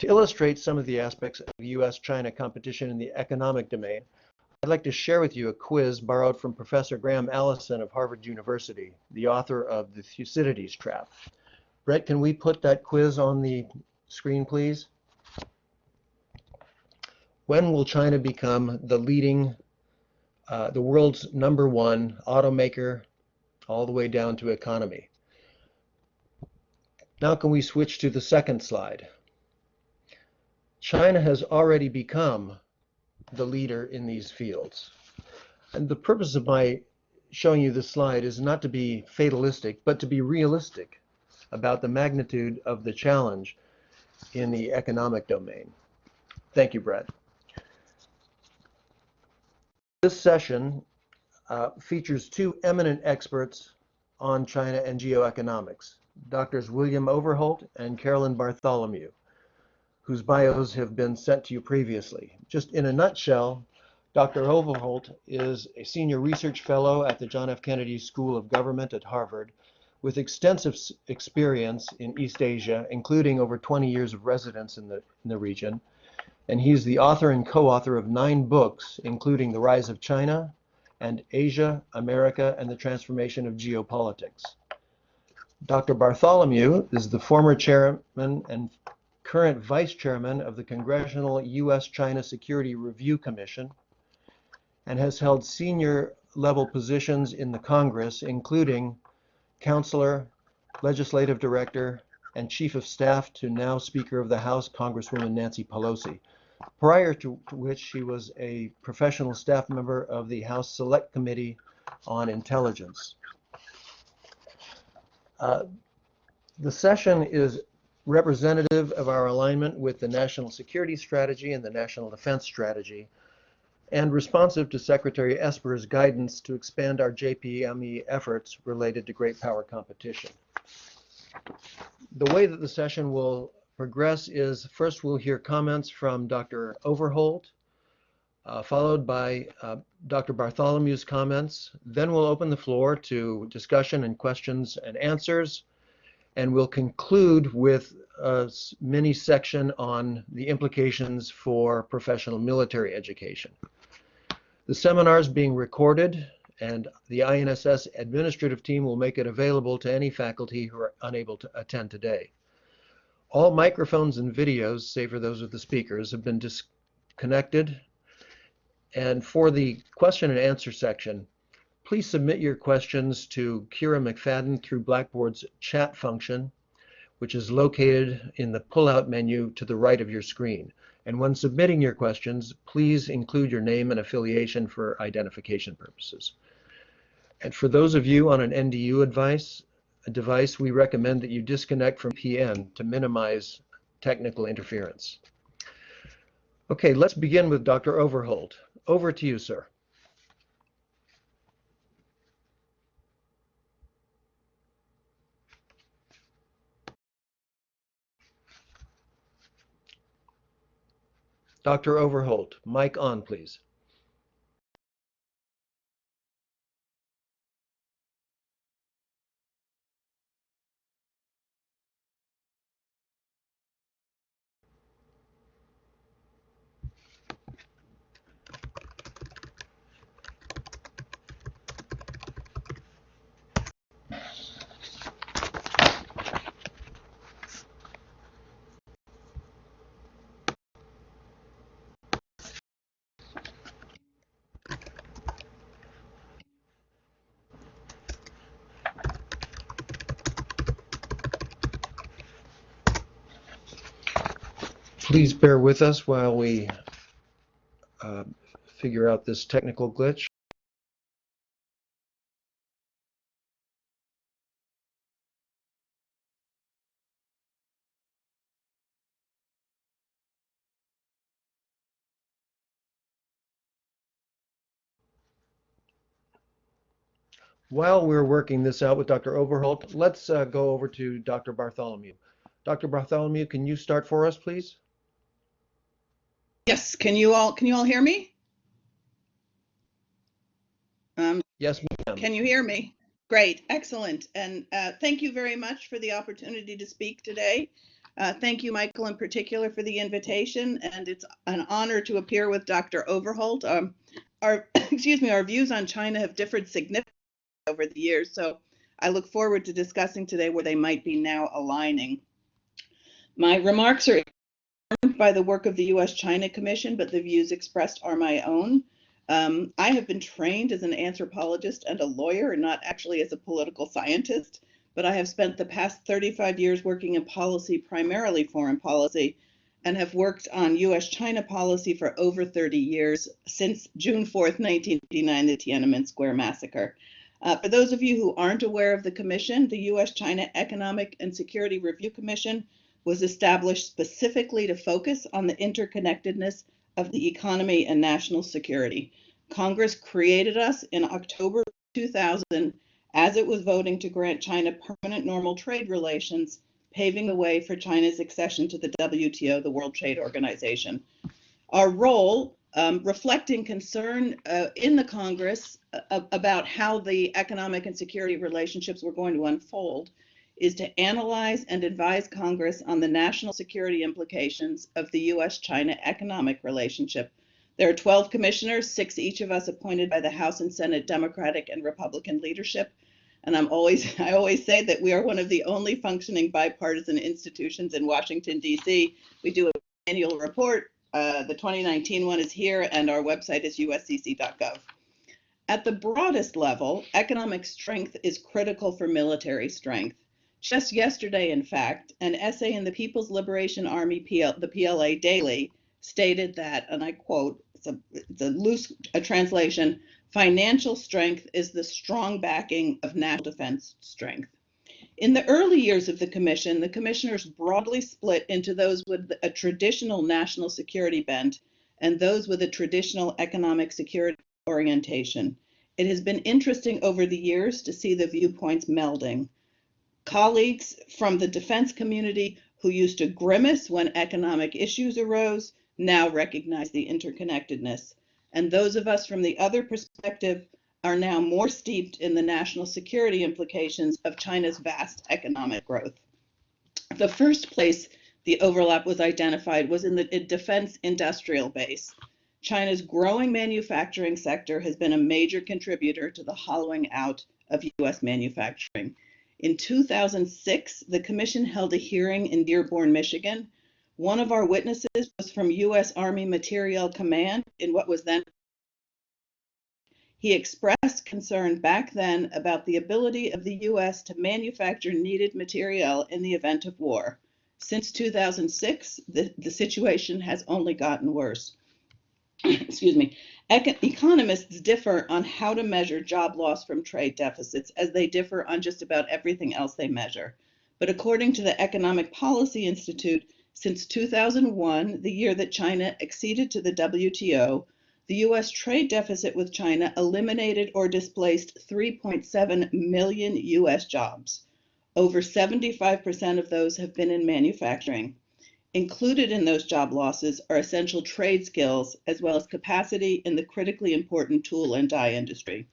To illustrate some of the aspects of US-China competition in the economic domain, I'd like to share with you a quiz borrowed from Professor Graham Allison of Harvard University, the author of the Thucydides Trap. Brett, can we put that quiz on the screen, please? When will China become the world's #1 automaker, all the way down to economy? Now can we switch to the second slide? China has already become the leader in these fields. And the purpose of my showing you this slide is not to be fatalistic, but to be realistic about the magnitude of the challenge in the economic domain. Thank you, Brett. This session features two eminent experts on China and geoeconomics, Drs. William Overholt and Carolyn Bartholomew, whose bios have been sent to you previously. Just in a nutshell, Dr. Overholt is a senior research fellow at the John F. Kennedy School of Government at Harvard, with extensive experience in East Asia, including over 20 years of residence in the region. And he's the author and co-author of 9 books, including The Rise of China and Asia, America, and the Transformation of Geopolitics. Dr. Bartholomew is the former chairman and current vice chairman of the Congressional U.S.-China Security Review Commission and has held senior level positions in the Congress, including counselor, legislative director, and chief of staff to now Speaker of the House, Congresswoman Nancy Pelosi, prior to which she was a professional staff member of the House Select Committee on Intelligence. The session is representative of our alignment with the National Security Strategy and the National Defense Strategy, and responsive to Secretary Esper's guidance to expand our JPME efforts related to great power competition. The way that the session will progress is first we'll hear comments from Dr. Overholt, followed by Dr. Bartholomew's comments. Then we'll open the floor to discussion and questions and answers, and we'll conclude with a mini section on the implications for professional military education. The seminar is being recorded, and the INSS administrative team will make it available to any faculty who are unable to attend today. All microphones and videos, save for those of the speakers, have been disconnected. And for the question and answer section, please submit your questions to Kira McFadden through Blackboard's chat function, which is located in the pull-out menu to the right of your screen. And when submitting your questions, please include your name and affiliation for identification purposes. And for those of you on an NDU device, we recommend that you disconnect from VPN to minimize technical interference. Okay, let's begin with Dr. Overholt. Over to you, sir. Dr. Overholt, mic on, please. Please bear with us while we figure out this technical glitch. While we're working this out with Dr. Overholt, let's go over to Dr. Bartholomew. Dr. Bartholomew, can you start for us, please? Yes, can you all hear me? Yes, ma'am. Can you hear me? Great, excellent. And thank you very much for the opportunity to speak today. Thank you, Michael, in particular for the invitation, and it's an honor to appear with Dr. Overholt. Our, excuse me, our views on China have differed significantly over the years, so I look forward to discussing today where they might be now aligning. My remarks are informed by the work of the U.S.-China Commission, but the views expressed are my own. I have been trained as an anthropologist and a lawyer, not actually as a political scientist, but I have spent the past 35 years working in policy, primarily foreign policy, and have worked on U.S.-China policy for over 30 years, since June 4th, 1989, the Tiananmen Square massacre. For those of you who aren't aware of the Commission, the U.S.-China Economic and Security Review Commission was established specifically to focus on the interconnectedness of the economy and national security. Congress created us in October 2000 as it was voting to grant China permanent normal trade relations, paving the way for China's accession to the WTO, the World Trade Organization. Our role, reflecting concern in the Congress about how the economic and security relationships were going to unfold, is to analyze and advise Congress on the national security implications of the U.S.-China economic relationship. There are 12 commissioners, 6 each of us appointed by the House and Senate Democratic and Republican leadership. And I always say that we are one of the only functioning bipartisan institutions in Washington, D.C. We do an annual report. The 2019 one is here, and our website is uscc.gov. At the broadest level, economic strength is critical for military strength. Just yesterday, in fact, an essay in the People's Liberation Army, the PLA Daily, stated that, and I quote, it's a loose translation, financial strength is the strong backing of national defense strength. In the early years of the commission, the commissioners broadly split into those with a traditional national security bent and those with a traditional economic security orientation. It has been interesting over the years to see the viewpoints melding. Colleagues from the defense community who used to grimace when economic issues arose now recognize the interconnectedness. And those of us from the other perspective are now more steeped in the national security implications of China's vast economic growth. The first place the overlap was identified was in the defense industrial base. China's growing manufacturing sector has been a major contributor to the hollowing out of U.S. manufacturing. In 2006, the commission held a hearing in Dearborn, Michigan. One of our witnesses was from U.S. Army Materiel Command in what was then. He expressed concern back then about the ability of the U.S. to manufacture needed materiel in the event of war. Since 2006, the situation has only gotten worse. Excuse me. Economists differ on how to measure job loss from trade deficits, as they differ on just about everything else they measure. But according to the Economic Policy Institute, since 2001, the year that China acceded to the WTO, the U.S. trade deficit with China eliminated or displaced 3.7 million U.S. jobs. Over 75% of those have been in manufacturing. Included in those job losses are essential trade skills, as well as capacity in the critically important tool and die industry.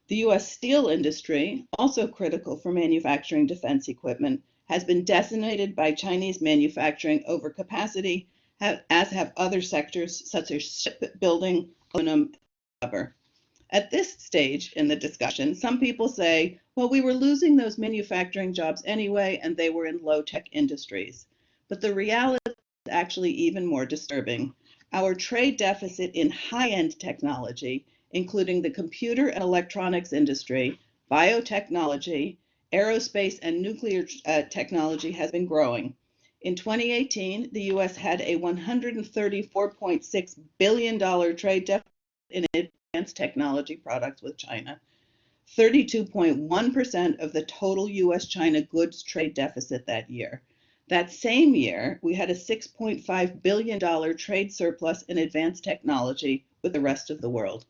The U.S. steel industry, also critical for manufacturing defense equipment, has been decimated by Chinese manufacturing overcapacity, as have other sectors such as shipbuilding, aluminum, and rubber. At this stage in the discussion, some people say, well, we were losing those manufacturing jobs anyway, and they were in low-tech industries. But the reality is actually even more disturbing. Our trade deficit in high-end technology, including the computer and electronics industry, biotechnology, aerospace, and nuclear technology, has been growing. In 2018, the U.S. had a $134.6 billion trade deficit in advanced technology products with China, 32.1% of the total U.S.-China goods trade deficit that year. That same year, we had a $6.5 billion trade surplus in advanced technology with the rest of the world.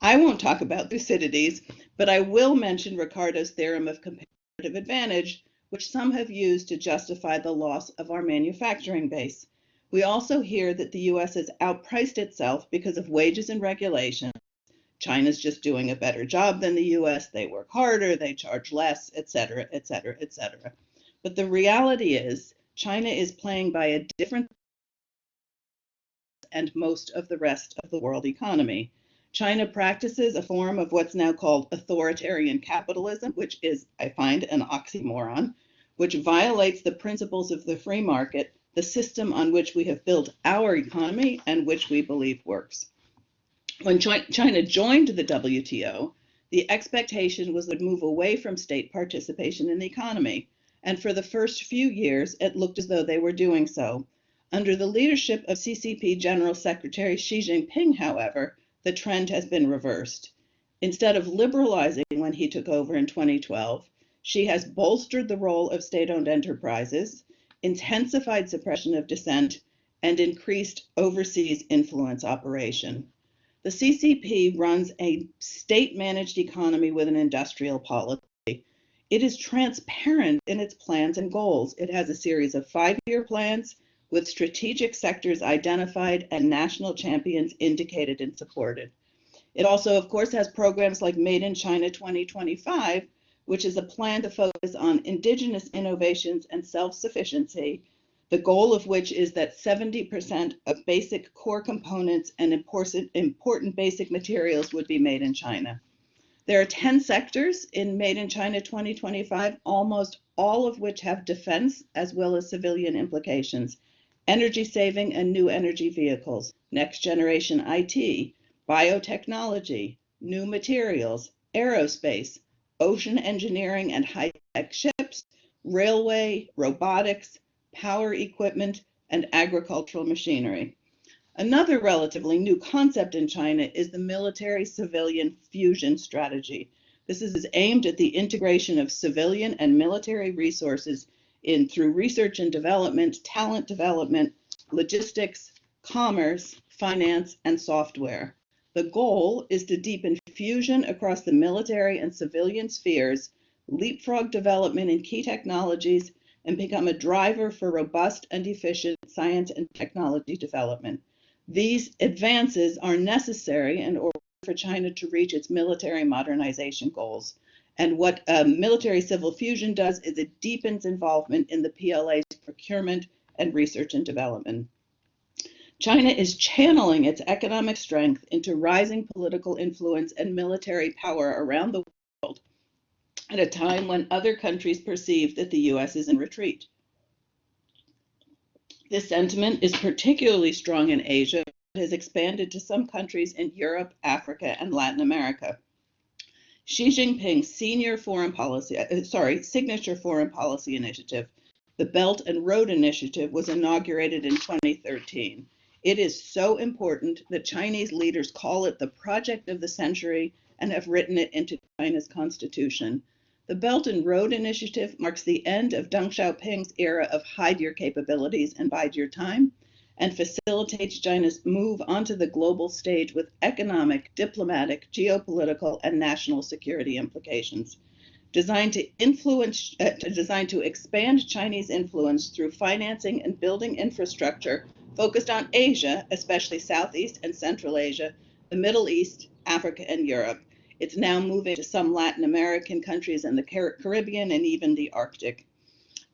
I won't talk about Thucydides, but I will mention Ricardo's theorem of comparative advantage, which some have used to justify the loss of our manufacturing base. We also hear that the U.S. has outpriced itself because of wages and regulation. China's just doing a better job than the U.S., they work harder, they charge less, etc., etc., etc. But the reality is, China is playing by a different and most of the rest of the world economy. China practices a form of what's now called authoritarian capitalism, which is, I find, an oxymoron, which violates the principles of the free market, the system on which we have built our economy and which we believe works. When China joined the WTO, the expectation was to move away from state participation in the economy. And for the first few years, it looked as though they were doing so. Under the leadership of CCP General Secretary Xi Jinping, however, the trend has been reversed. Instead of liberalizing when he took over in 2012, Xi has bolstered the role of state-owned enterprises, intensified suppression of dissent, and increased overseas influence operation. The CCP runs a state-managed economy with an industrial policy. It is transparent in its plans and goals. It has a series of 5-year plans with strategic sectors identified and national champions indicated and supported. It also, of course, has programs like Made in China 2025, which is a plan to focus on indigenous innovations and self-sufficiency, the goal of which is that 70% of basic core components and important basic materials would be made in China. There are 10 sectors in Made in China 2025, almost all of which have defense as well as civilian implications. Energy saving and new energy vehicles, next generation IT, biotechnology, new materials, aerospace, ocean engineering and high-tech ships, railway, robotics, power equipment, and agricultural machinery. Another relatively new concept in China is the military-civilian fusion strategy. This is aimed at the integration of civilian and military resources through research and development, talent development, logistics, commerce, finance, and software. The goal is to deepen fusion across the military and civilian spheres, leapfrog development in key technologies, and become a driver for robust and efficient science and technology development. These advances are necessary in order for China to reach its military modernization goals. And what military civil fusion does is it deepens involvement in the PLA's procurement and research and development. China is channeling its economic strength into rising political influence and military power around the world at a time when other countries perceive that the US is in retreat. This sentiment is particularly strong in Asia, but has expanded to some countries in Europe, Africa, and Latin America. Xi Jinping's signature foreign policy initiative, the Belt and Road Initiative, was inaugurated in 2013. It is so important that Chinese leaders call it the project of the century and have written it into China's constitution. The Belt and Road Initiative marks the end of Deng Xiaoping's era of hide your capabilities and bide your time, and facilitates China's move onto the global stage with economic, diplomatic, geopolitical, and national security implications. Designed to expand Chinese influence through financing and building infrastructure focused on Asia, especially Southeast and Central Asia, the Middle East, Africa, and Europe. It's now moving to some Latin American countries and the Caribbean and even the Arctic.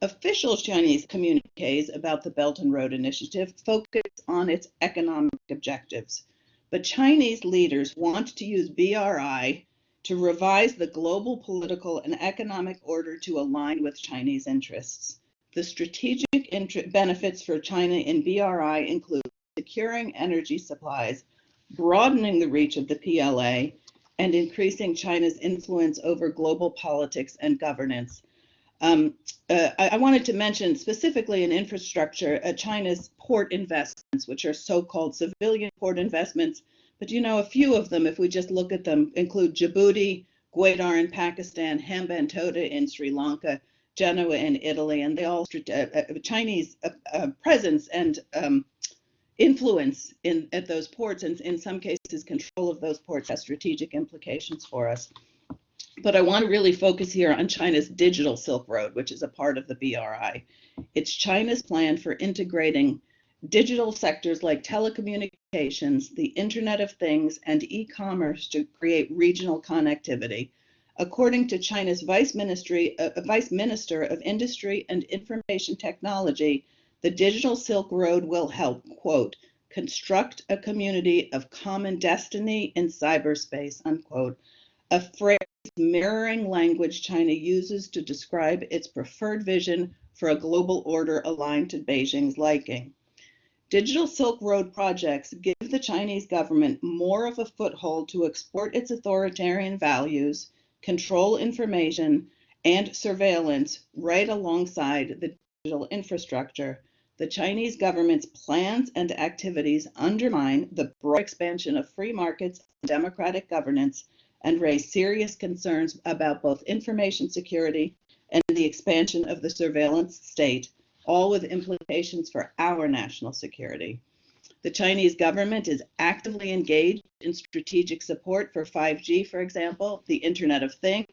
Official Chinese communiques about the Belt and Road Initiative focus on its economic objectives, but Chinese leaders want to use BRI to revise the global political and economic order to align with Chinese interests. The strategic benefits for China in BRI include securing energy supplies, broadening the reach of the PLA, and increasing China's influence over global politics and governance. I wanted to mention specifically in infrastructure, China's port investments, which are so-called civilian port investments. But a few of them, if we just look at them, include Djibouti, Gwadar in Pakistan, Hambantota in Sri Lanka, Genoa in Italy, and they all Chinese presence and influence at those ports, and in some cases control of those ports, has strategic implications for us. But I want to really focus here on China's digital Silk Road, which is a part of the BRI. It's China's plan for integrating digital sectors like telecommunications, the Internet of Things, and e-commerce to create regional connectivity. According to China's Vice Minister of Industry and Information Technology, the Digital Silk Road will help, quote, construct a community of common destiny in cyberspace, unquote, a phrase mirroring language China uses to describe its preferred vision for a global order aligned to Beijing's liking. Digital Silk Road projects give the Chinese government more of a foothold to export its authoritarian values, control information, and surveillance right alongside the digital infrastructure. The Chinese government's plans and activities undermine the broad expansion of free markets and democratic governance and raise serious concerns about both information security and the expansion of the surveillance state, all with implications for our national security. The Chinese government is actively engaged in strategic support for 5G, for example, the Internet of Things,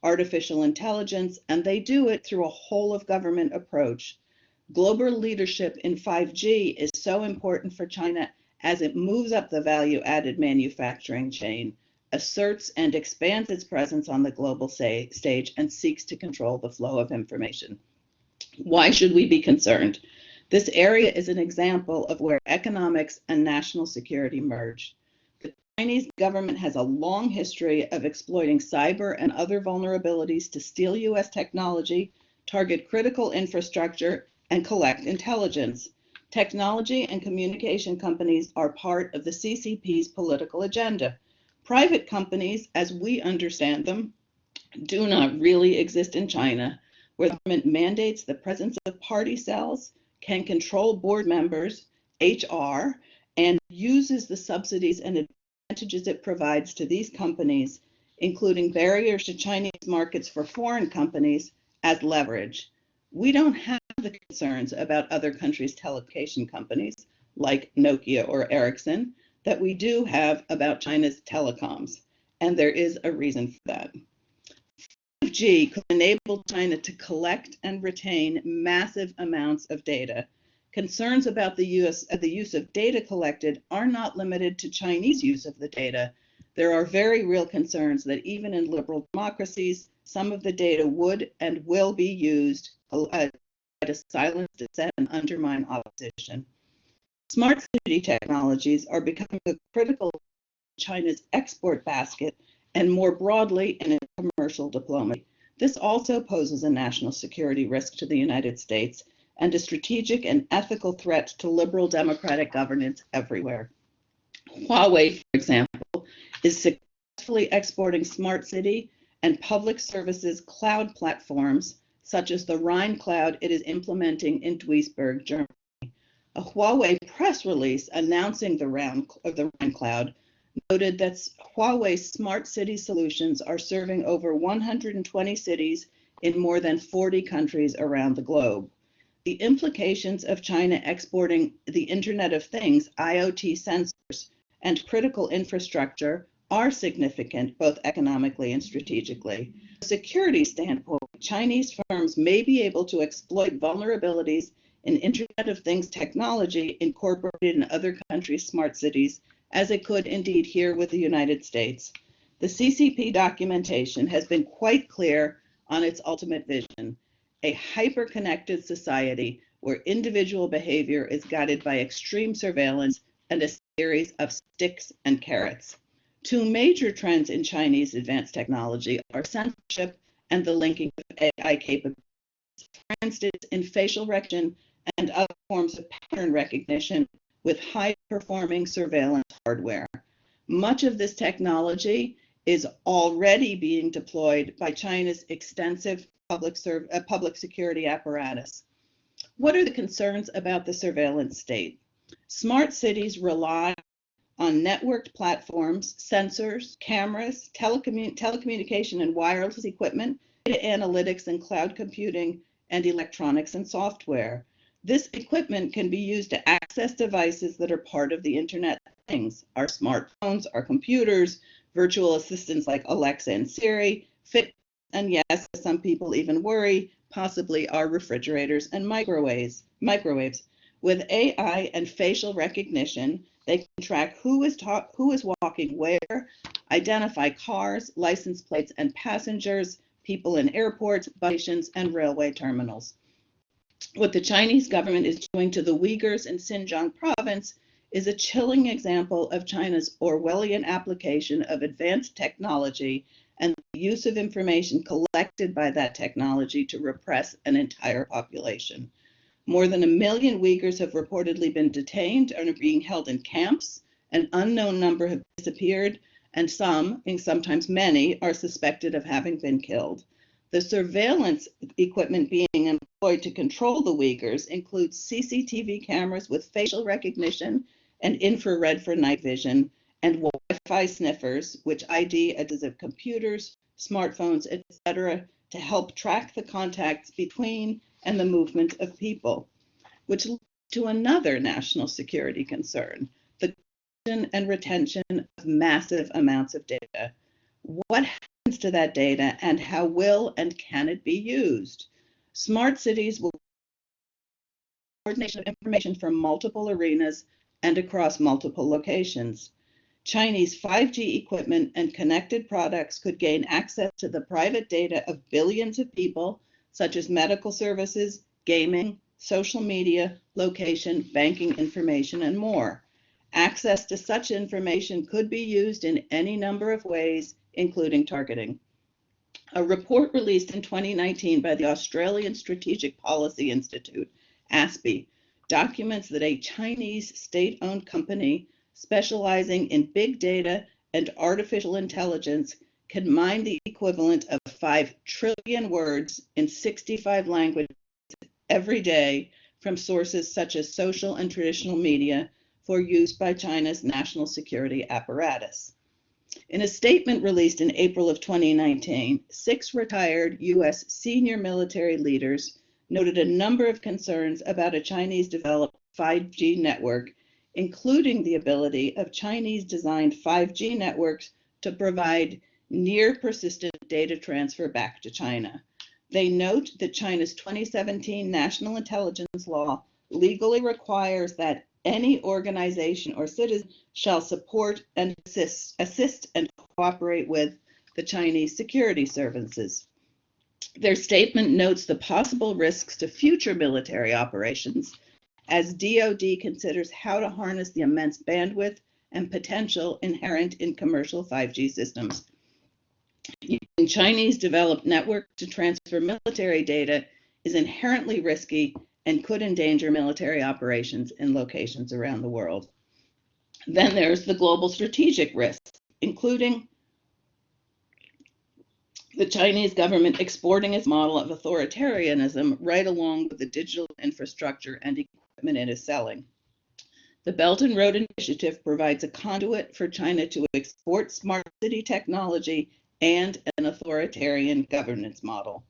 artificial intelligence, and they do it through a whole of government approach. Global leadership in 5G is so important for China as it moves up the value-added manufacturing chain, asserts and expands its presence on the global stage, and seeks to control the flow of information. Why should we be concerned? This area is an example of where economics and national security merge. The Chinese government has a long history of exploiting cyber and other vulnerabilities to steal US technology, target critical infrastructure, and collect intelligence. Technology and communication companies are part of the CCP's political agenda. Private companies, as we understand them, do not really exist in China, where the government mandates the presence of party cells, can control board members, HR, and uses the subsidies and advantages it provides to these companies, including barriers to Chinese markets for foreign companies, as leverage. We don't have the concerns about other countries' telecommunication companies, like Nokia or Ericsson, that we do have about China's telecoms, and there is a reason for that. 5G could enable China to collect and retain massive amounts of data. Concerns about the use of data collected are not limited to Chinese use of the data. There are very real concerns that even in liberal democracies, some of the data would and will be used to silence dissent and undermine opposition. Smart city technologies are becoming a critical part of China's export basket and more broadly in its commercial diplomacy. This also poses a national security risk to the United States and a strategic and ethical threat to liberal democratic governance everywhere. Huawei, for example, is successfully exporting smart city and public services cloud platforms, such as the Rhine Cloud it is implementing in Duisburg, Germany. A Huawei press release announcing the Rhine Cloud noted that Huawei's smart city solutions are serving over 120 cities in more than 40 countries around the globe. The implications of China exporting the Internet of Things, IoT sensors, and critical infrastructure are significant, both economically and strategically. From a security standpoint, Chinese firms may be able to exploit vulnerabilities in Internet of Things technology incorporated in other countries' smart cities, as it could indeed here with the United States. The CCP documentation has been quite clear on its ultimate vision, a hyper-connected society where individual behavior is guided by extreme surveillance and a series of sticks and carrots. Two major trends in Chinese advanced technology are censorship and the linking of AI capabilities. For instance, in facial recognition and other forms of pattern recognition with high-performing surveillance hardware. Much of this technology is already being deployed by China's extensive public security apparatus. What are the concerns about the surveillance state? Smart cities rely on networked platforms, sensors, cameras, telecommunication and wireless equipment, data analytics and cloud computing, and electronics and software. This equipment can be used to access devices that are part of the Internet of Things, our smartphones, our computers, virtual assistants like Alexa and Siri, Fit, and yes, as some people even worry, possibly our refrigerators and microwaves. With AI and facial recognition, they can track who is walking where, identify cars, license plates, and passengers, people in airports, bus stations, and railway terminals. What the Chinese government is doing to the Uyghurs in Xinjiang province is a chilling example of China's Orwellian application of advanced technology and the use of information collected by that technology to repress an entire population. More than 1 million Uyghurs have reportedly been detained and are being held in camps. An unknown number have disappeared, and some, and sometimes many, are suspected of having been killed. The surveillance equipment being employed to control the Uyghurs includes CCTV cameras with facial recognition and infrared for night vision, and Wi-Fi sniffers, which ID edges of computers, smartphones, etc., to help track the contacts between and the movement of people, which leads to another national security concern, the collection and retention of massive amounts of data. What happens to that data, and how will and can it be used? Smart cities will coordination of information from multiple arenas and across multiple locations. Chinese 5G equipment and connected products could gain access to the private data of billions of people, such as medical services, gaming, social media, location, banking information, and more. Access to such information could be used in any number of ways, including targeting. A report released in 2019 by the Australian Strategic Policy Institute, ASPI, documents that a Chinese state-owned company specializing in big data and artificial intelligence can mine the equivalent of 5 trillion words in 65 languages every day from sources such as social and traditional media for use by China's national security apparatus. In a statement released in April of 2019, 6 retired US senior military leaders noted a number of concerns about a Chinese-developed 5G network, including the ability of Chinese-designed 5G networks to provide near-persistent data transfer back to China. They note that China's 2017 National Intelligence Law legally requires that any organization or citizen shall support and assist and cooperate with the Chinese security services. Their statement notes the possible risks to future military operations as DoD considers how to harness the immense bandwidth and potential inherent in commercial 5G systems. Using Chinese-developed networks to transfer military data is inherently risky and could endanger military operations in locations around the world. Then there's the global strategic risks, including the Chinese government exporting its model of authoritarianism right along with the digital infrastructure and equipment it is selling. The Belt and Road Initiative provides a conduit for China to export smart city technology and an authoritarian governance model.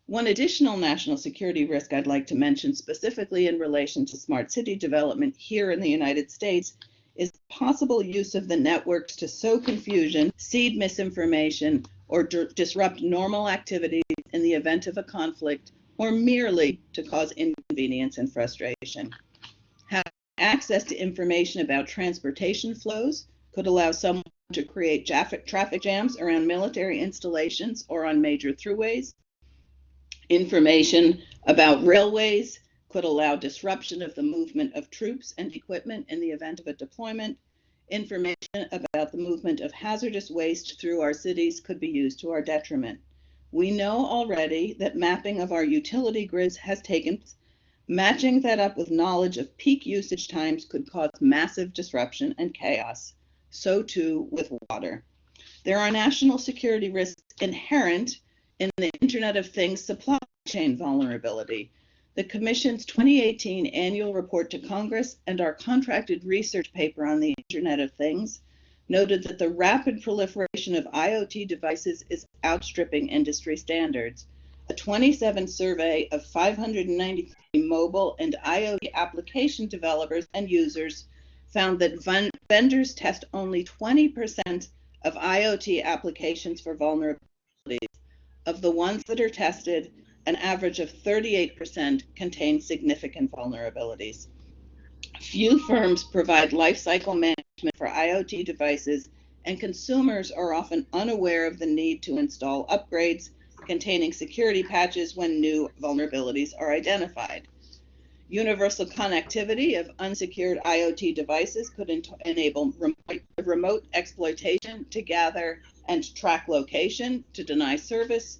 One additional national security risk I'd like to mention specifically in relation to smart city development here in the United States is possible use of the networks to sow confusion, seed misinformation, or disrupt normal activities in the event of a conflict, or merely to cause inconvenience and frustration. Having access to information about transportation flows could allow someone to create traffic jams around military installations or on major throughways. Information about railways could allow disruption of the movement of troops and equipment in the event of a deployment. Information about the movement of hazardous waste through our cities could be used to our detriment. We know already that mapping of our utility grids has taken place. Matching that up with knowledge of peak usage times could cause massive disruption and chaos. So too with water. There are national security risks inherent in the Internet of Things supply chain vulnerability. The Commission's 2018 annual report to Congress and our contracted research paper on the Internet of Things noted that the rapid proliferation of IoT devices is outstripping industry standards. A 2017 survey of 593 mobile and IoT application developers and users found that vendors test only 20% of IoT applications for vulnerabilities. Of the ones that are tested, an average of 38% contain significant vulnerabilities. Few firms provide lifecycle management for IoT devices and consumers are often unaware of the need to install upgrades containing security patches when new vulnerabilities are identified. Universal connectivity of unsecured IoT devices could enable remote exploitation to gather and track location, to deny service,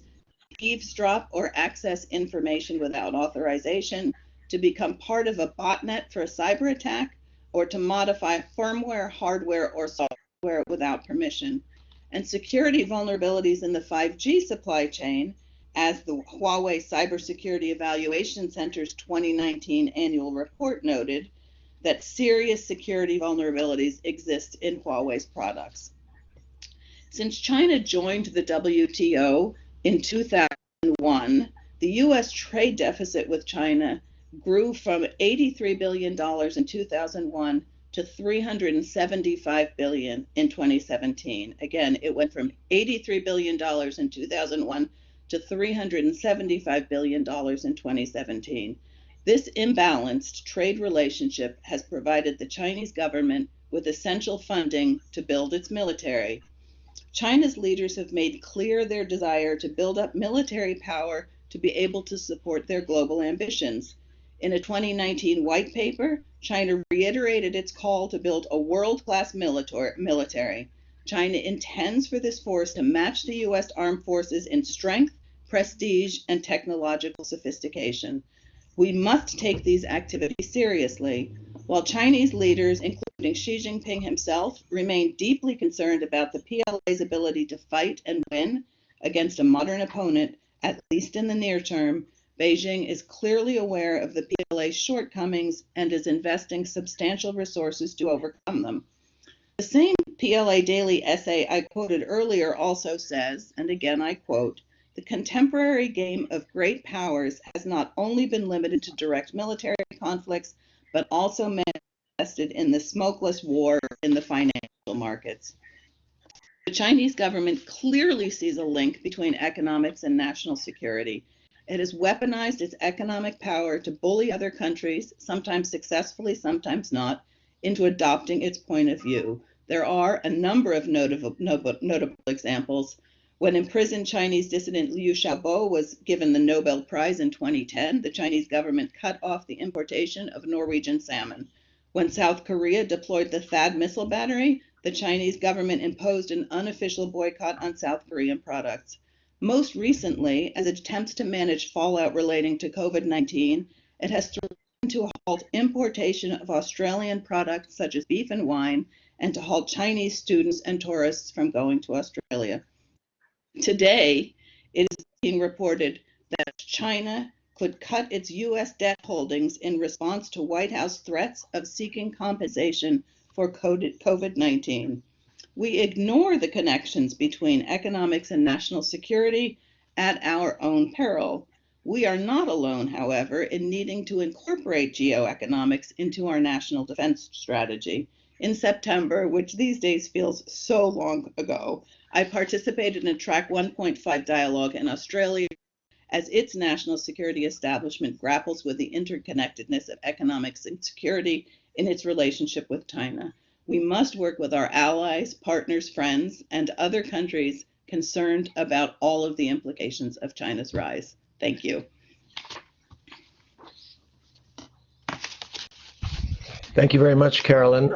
eavesdrop or access information without authorization, to become part of a botnet for a cyber attack, or to modify firmware, hardware, or software without permission. And security vulnerabilities in the 5G supply chain, as the Huawei Cybersecurity Evaluation Center's 2019 annual report noted, that serious security vulnerabilities exist in Huawei's products. Since China joined the WTO in 2001, the US trade deficit with China grew from $83 billion in 2001 to $375 billion in 2017. Again, it went from $83 billion in 2001 to $375 billion in 2017. This imbalanced trade relationship has provided the Chinese government with essential funding to build its military. China's leaders have made clear their desire to build up military power to be able to support their global ambitions. In a 2019 white paper, China reiterated its call to build a world-class military. China intends for this force to match the US armed forces in strength, prestige, and technological sophistication. We must take these activities seriously. While Chinese leaders, including Xi Jinping himself, remain deeply concerned about the PLA's ability to fight and win against a modern opponent, at least in the near term, Beijing is clearly aware of the PLA's shortcomings and is investing substantial resources to overcome them. The same PLA Daily essay I quoted earlier also says, and again I quote, "The contemporary game of great powers has not only been limited to direct military conflicts, but also manifested in the smokeless war in the financial markets." The Chinese government clearly sees a link between economics and national security. It has weaponized its economic power to bully other countries, sometimes successfully, sometimes not, into adopting its point of view. There are a number of notable examples. When imprisoned Chinese dissident Liu Xiaobo was given the Nobel Prize in 2010, the Chinese government cut off the importation of Norwegian salmon. When South Korea deployed the THAAD missile battery, the Chinese government imposed an unofficial boycott on South Korean products. Most recently, as it attempts to manage fallout relating to COVID-19, it has threatened to halt importation of Australian products such as beef and wine, and to halt Chinese students and tourists from going to Australia. Today, it is being reported that China could cut its U.S. debt holdings in response to White House threats of seeking compensation for COVID-19. We ignore the connections between economics and national security at our own peril. We are not alone, however, in needing to incorporate geoeconomics into our national defense strategy. In September, which these days feels so long ago, I participated in a Track 1.5 dialogue in Australia as its national security establishment grapples with the interconnectedness of economics and security in its relationship with China. We must work with our allies, partners, friends, and other countries concerned about all of the implications of China's rise. Thank you. Thank you very much, Carolyn.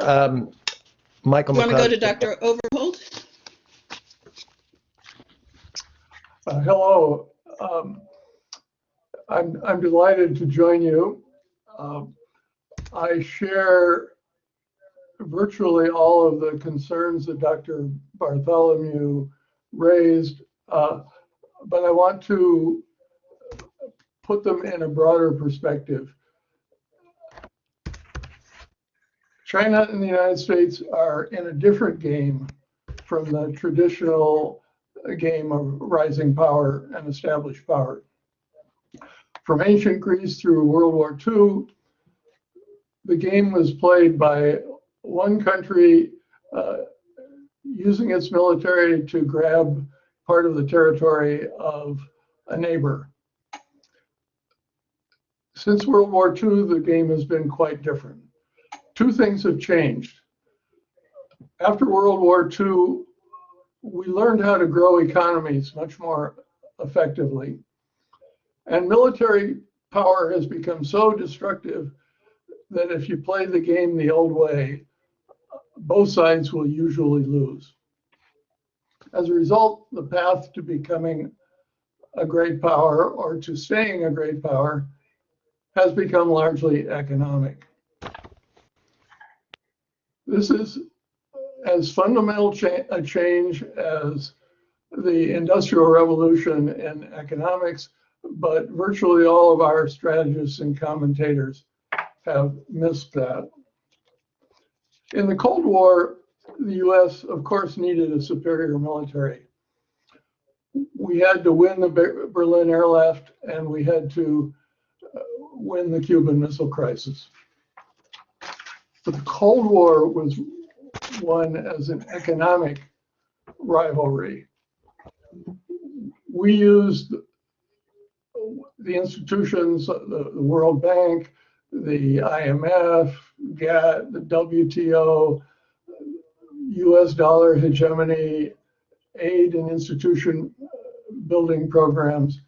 Michael Do you want to go McLeod. to Dr. Overholt? Hello. I'm delighted to join you. I share virtually all of the concerns that Dr. Bartholomew raised, but I want to put them in a broader perspective. China and the United States are in a different game from the traditional game of rising power and established power. From ancient Greece through World War II, the game was played by one country using its military to grab part of the territory of a neighbor. Since World War II, the game has been quite different. Two things have changed. After World War II, we learned how to grow economies much more effectively. And military power has become so destructive that if you play the game the old way, both sides will usually lose. As a result, the path to becoming a great power or to staying a great power has become largely economic. This is as fundamental a change as the Industrial Revolution in economics, but virtually all of our strategists and commentators have missed that. In the Cold War, the US, of course, needed a superior military. We had to win the Berlin airlift, and we had to win the Cuban Missile Crisis. But the Cold War was won as an economic rivalry. We used the institutions, the World Bank, the IMF, GATT, the WTO, US dollar hegemony, aid and institution building programs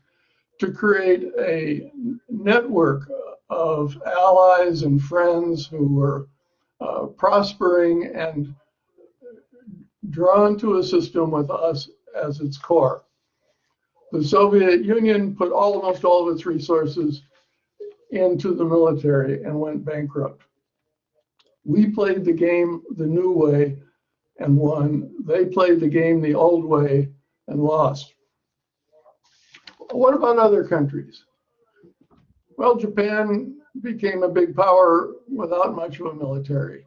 to create a network of allies and friends who were prospering and drawn to a system with us as its core. The Soviet Union put almost all of its resources into the military and went bankrupt. We played the game the new way and won. They played the game the old way and lost. What about other countries? Well, Japan became a big power without much of a military.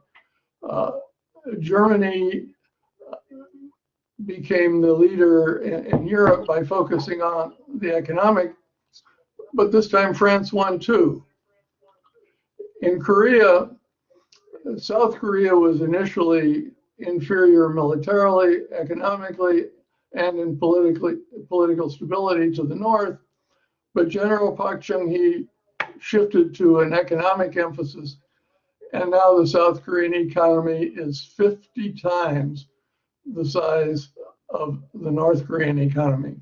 Germany became the leader in Europe by focusing on the economic, but this time France won too. In Korea, South Korea was initially inferior militarily, economically, and in political stability to the north, but General Park Chung-hee shifted to an economic emphasis, and now the South Korean economy is 50 times the size of the North Korean economy.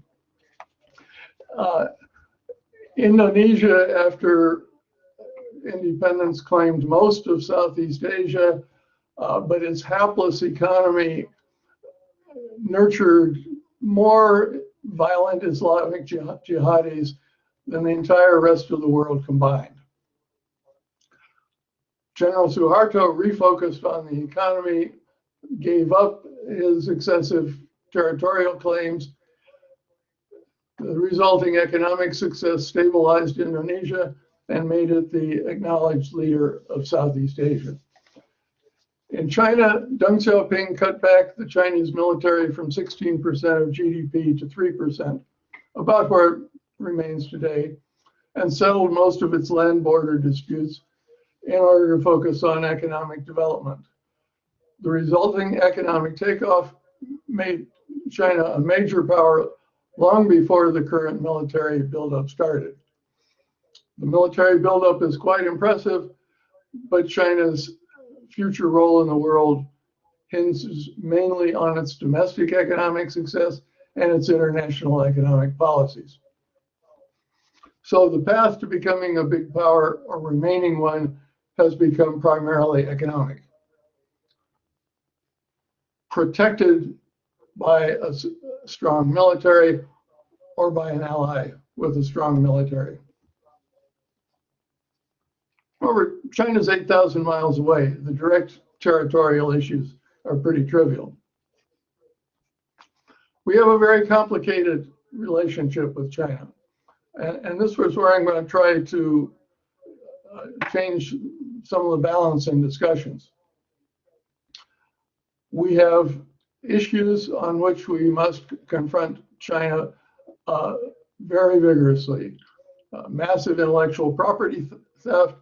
Indonesia, after independence, claimed most of Southeast Asia, but its hapless economy nurtured more violent Islamic jihadis than the entire rest of the world combined. General Suharto refocused on the economy, gave up his excessive territorial claims. The resulting economic success stabilized Indonesia and made it the acknowledged leader of Southeast Asia. In China, Deng Xiaoping cut back the Chinese military from 16% of GDP to 3%, about where it remains today, and settled most of its land border disputes in order to focus on economic development. The resulting economic takeoff made China a major power long before the current military buildup started. The military buildup is quite impressive, but China's future role in the world hinges mainly on its domestic economic success and its international economic policies. So the path to becoming a big power or remaining one has become primarily economic, protected by a strong military or by an ally with a strong military. However, China's 8,000 miles away. The direct territorial issues are pretty trivial. We have a very complicated relationship with China. And this was where I'm going to try to change some of the balance in discussions. We have issues on which we must confront China very vigorously. Massive intellectual property theft,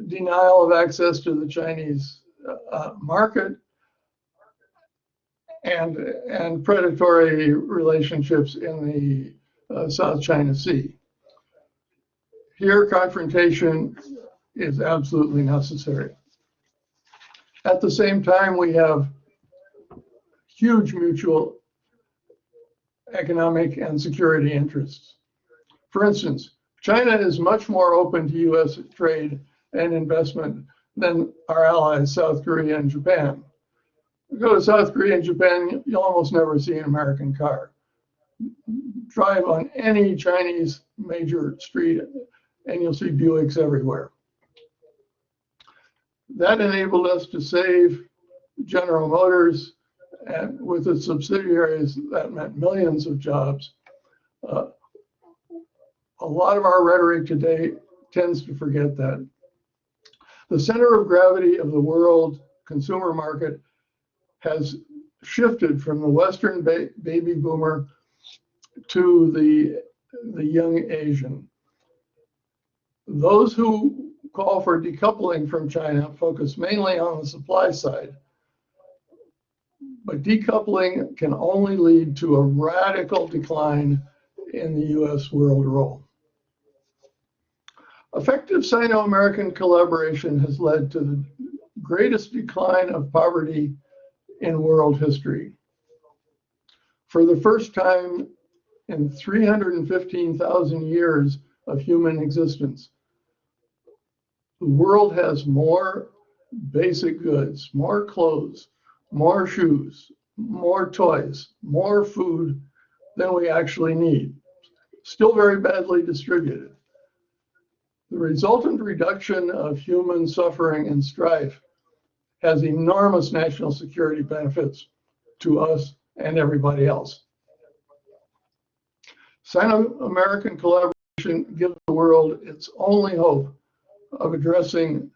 denial of access to the Chinese market, and predatory relationships in the South China Sea. Here, confrontation is absolutely necessary. At the same time, we have huge mutual economic and security interests. For instance, China is much more open to US trade and investment than our allies, South Korea and Japan. You go to South Korea and Japan, you'll almost never see an American car. Drive on any Chinese major street and you'll see Buicks everywhere. That enabled us to save General Motors, and with its subsidiaries, that meant millions of jobs. A lot of our rhetoric today tends to forget that. The center of gravity of the world consumer market has shifted from the Western baby boomer to the young Asian. Those who call for decoupling from China focus mainly on the supply side. But decoupling can only lead to a radical decline in the US world role. Effective Sino-American collaboration has led to the greatest decline of poverty in world history. For the first time in 315,000 years of human existence, the world has more basic goods, more clothes, more shoes, more toys, more food than we actually need, still very badly distributed. The resultant reduction of human suffering and strife has enormous national security benefits to us and everybody else. Sino-American collaboration gives the world its only hope of addressing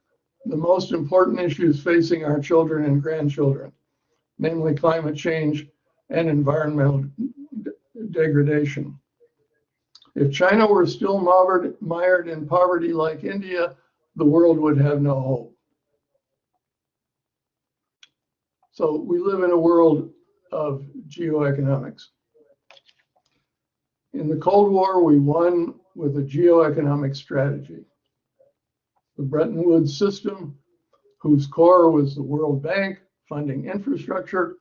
the most important issues facing our children and grandchildren, namely climate change and environmental degradation. If China were still mired in poverty like India, the world would have no hope. So we live in a world of geo-economics. In the Cold War, we won with a geo-economic strategy. The Bretton Woods system, whose core was the World Bank funding infrastructure,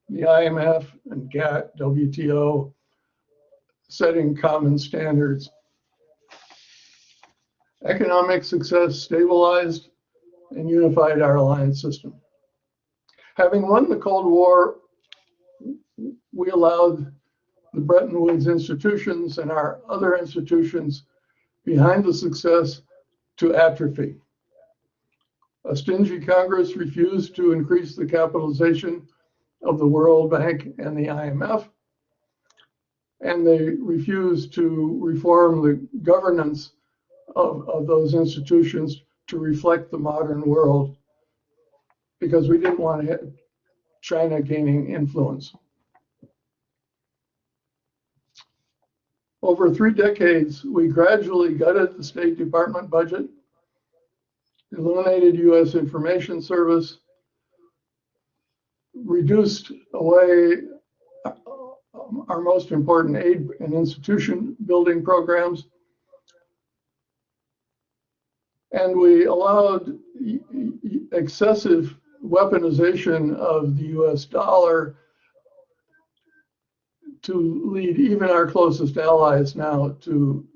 the IMF and GATT, WTO, setting common standards. Economic success stabilized and unified our alliance system. Having won the Cold War, we allowed the Bretton Woods institutions and our other institutions behind the success to atrophy. A stingy Congress refused to increase the capitalization of the World Bank and the IMF, and they refused to reform the governance of those institutions to reflect the modern world, because we didn't want to have China gaining influence. Over 3 decades, we gradually gutted the State Department budget, eliminated US Information Service, reduced away our most important aid and institution building programs, and we allowed excessive weaponization of the US dollar to lead even our closest allies now to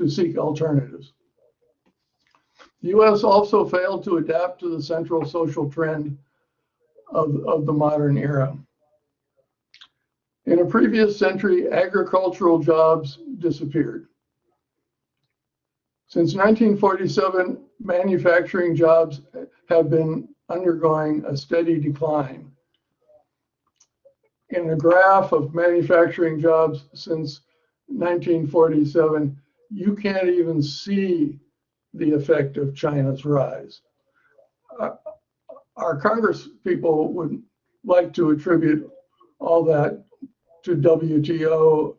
seek alternatives. The US also failed to adapt to the central social trend of the modern era. In a previous century, agricultural jobs disappeared. Since 1947, manufacturing jobs have been undergoing a steady decline. In the graph of manufacturing jobs since 1947, you can't even see the effect of China's rise. Our Congress people would like to attribute all that to WTO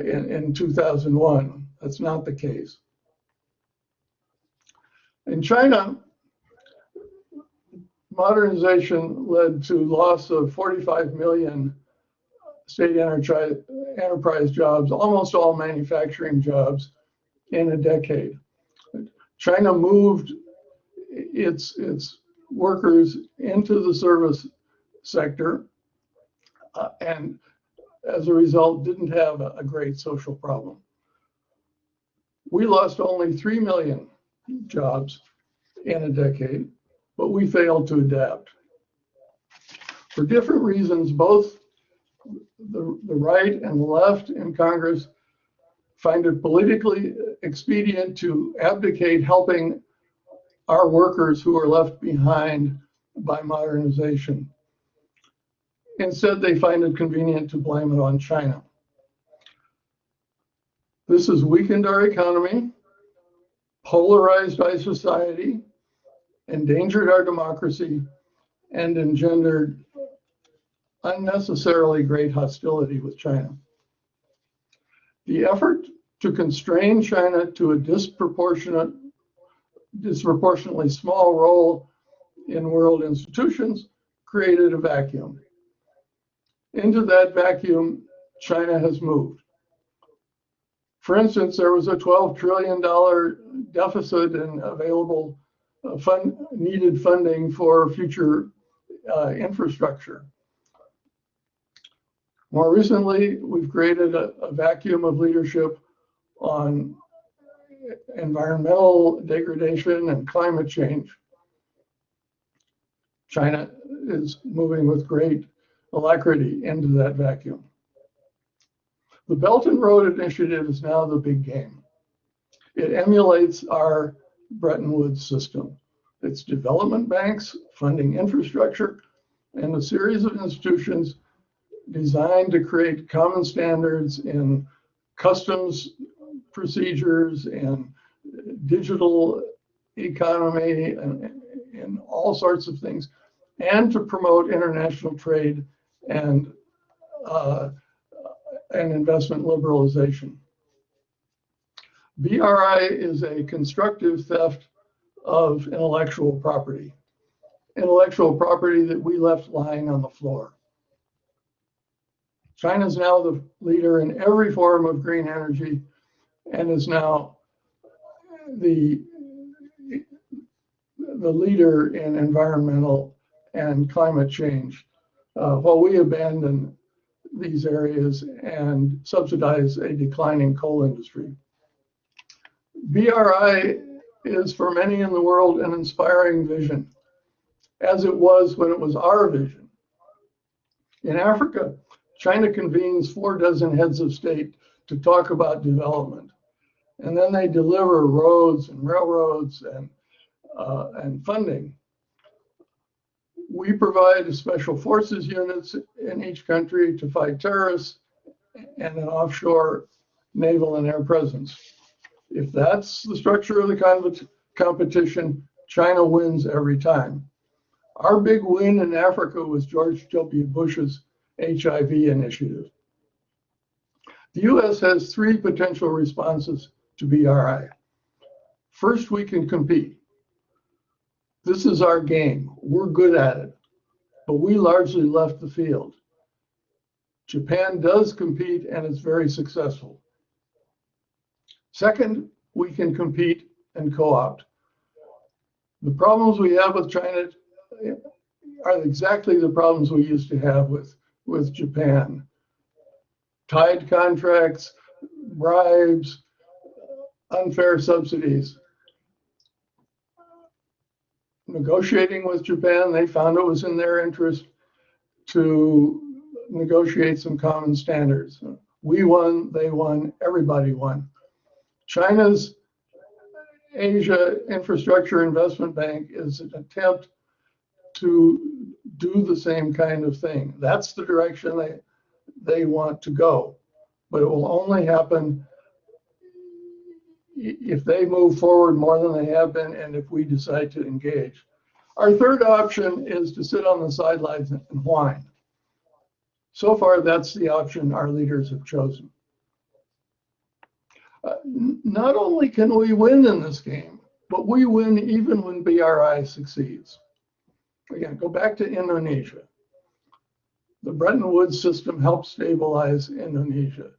in 2001. That's not the case. In China, modernization led to loss of 45 million state enterprise jobs, almost all manufacturing jobs, in a decade. China moved its workers into the service sector, and as a result, didn't have a great social problem. We lost only 3 million jobs in a decade, but we failed to adapt. For different reasons, both the right and the left in Congress find it politically expedient to abdicate helping our workers who are left behind by modernization. Instead, they find it convenient to blame it on China. This has weakened our economy, polarized our society, endangered our democracy, and engendered unnecessarily great hostility with China. The effort to constrain China to a disproportionately small role in world institutions created a vacuum. Into that vacuum, China has moved. For instance, there was a $12 trillion deficit in available needed funding for future infrastructure. More recently, we've created a vacuum of leadership on environmental degradation and climate change. China is moving with great alacrity into that vacuum. The Belt and Road Initiative is now the big game. It emulates our Bretton Woods system. It's development banks funding infrastructure and a series of institutions designed to create common standards in customs procedures and digital economy and all sorts of things, and to promote international trade and investment liberalization. BRI is a constructive theft of intellectual property that we left lying on the floor. China is now the leader in every form of green energy and is now the leader in environmental and climate change, while we abandon these areas and subsidize a declining coal industry. BRI is for many in the world an inspiring vision, as it was when it was our vision. In Africa, China convenes 46 heads of state to talk about development. And then they deliver roads and railroads and funding. We provide special forces units in each country to fight terrorists and an offshore naval and air presence. If that's the structure of the competition, China wins every time. Our big win in Africa was George W. Bush's HIV initiative. The US has 3 potential responses to BRI. First, we can compete. This is our game. We're good at it, but we largely left the field. Japan does compete and is very successful. Second, we can compete and co-opt. The problems we have with China are exactly the problems we used to have with Japan. Tied contracts, bribes, unfair subsidies. Negotiating with Japan, they found it was in their interest to negotiate some common standards. We won, they won, everybody won. China's Asia Infrastructure Investment Bank is an attempt to do the same kind of thing. That's the direction they want to go, but it will only happen if they move forward more than they have been and if we decide to engage. Our third option is to sit on the sidelines and whine. So far, that's the option our leaders have chosen. Not only can we win in this game, but we win even when BRI succeeds. Again, go back to Indonesia. The Bretton Woods system helped stabilize Indonesia.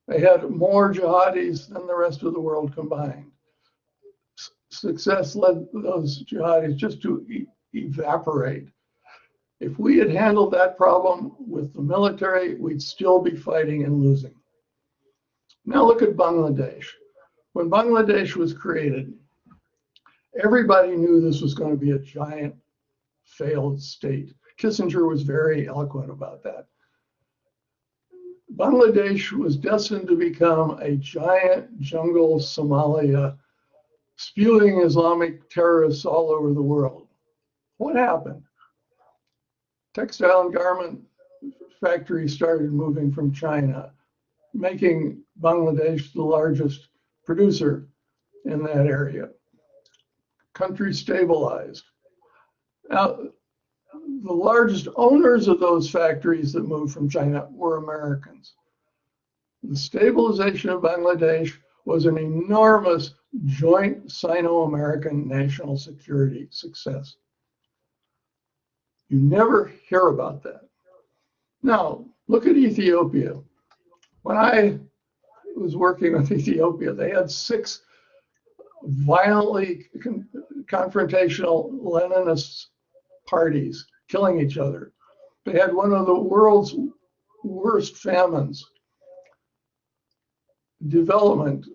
They had more jihadis than the rest of the world combined. Success led those jihadis just to evaporate. If we had handled that problem with the military, we'd still be fighting and losing. Now look at Bangladesh. When Bangladesh was created, everybody knew this was going to be a giant failed state. Kissinger was very eloquent about that. Bangladesh was destined to become a giant jungle Somalia, spewing Islamic terrorists all over the world. What happened? Textile and garment factories started moving from China, making Bangladesh the largest producer in that area. Country stabilized. Now, the largest owners of those factories that moved from China were Americans. The stabilization of Bangladesh was an enormous joint Sino-American national security success. You never hear about that. Now, look at Ethiopia. When I was working with Ethiopia, they had 6 violently confrontational Leninist parties killing each other. They had one of the world's worst famines. Development,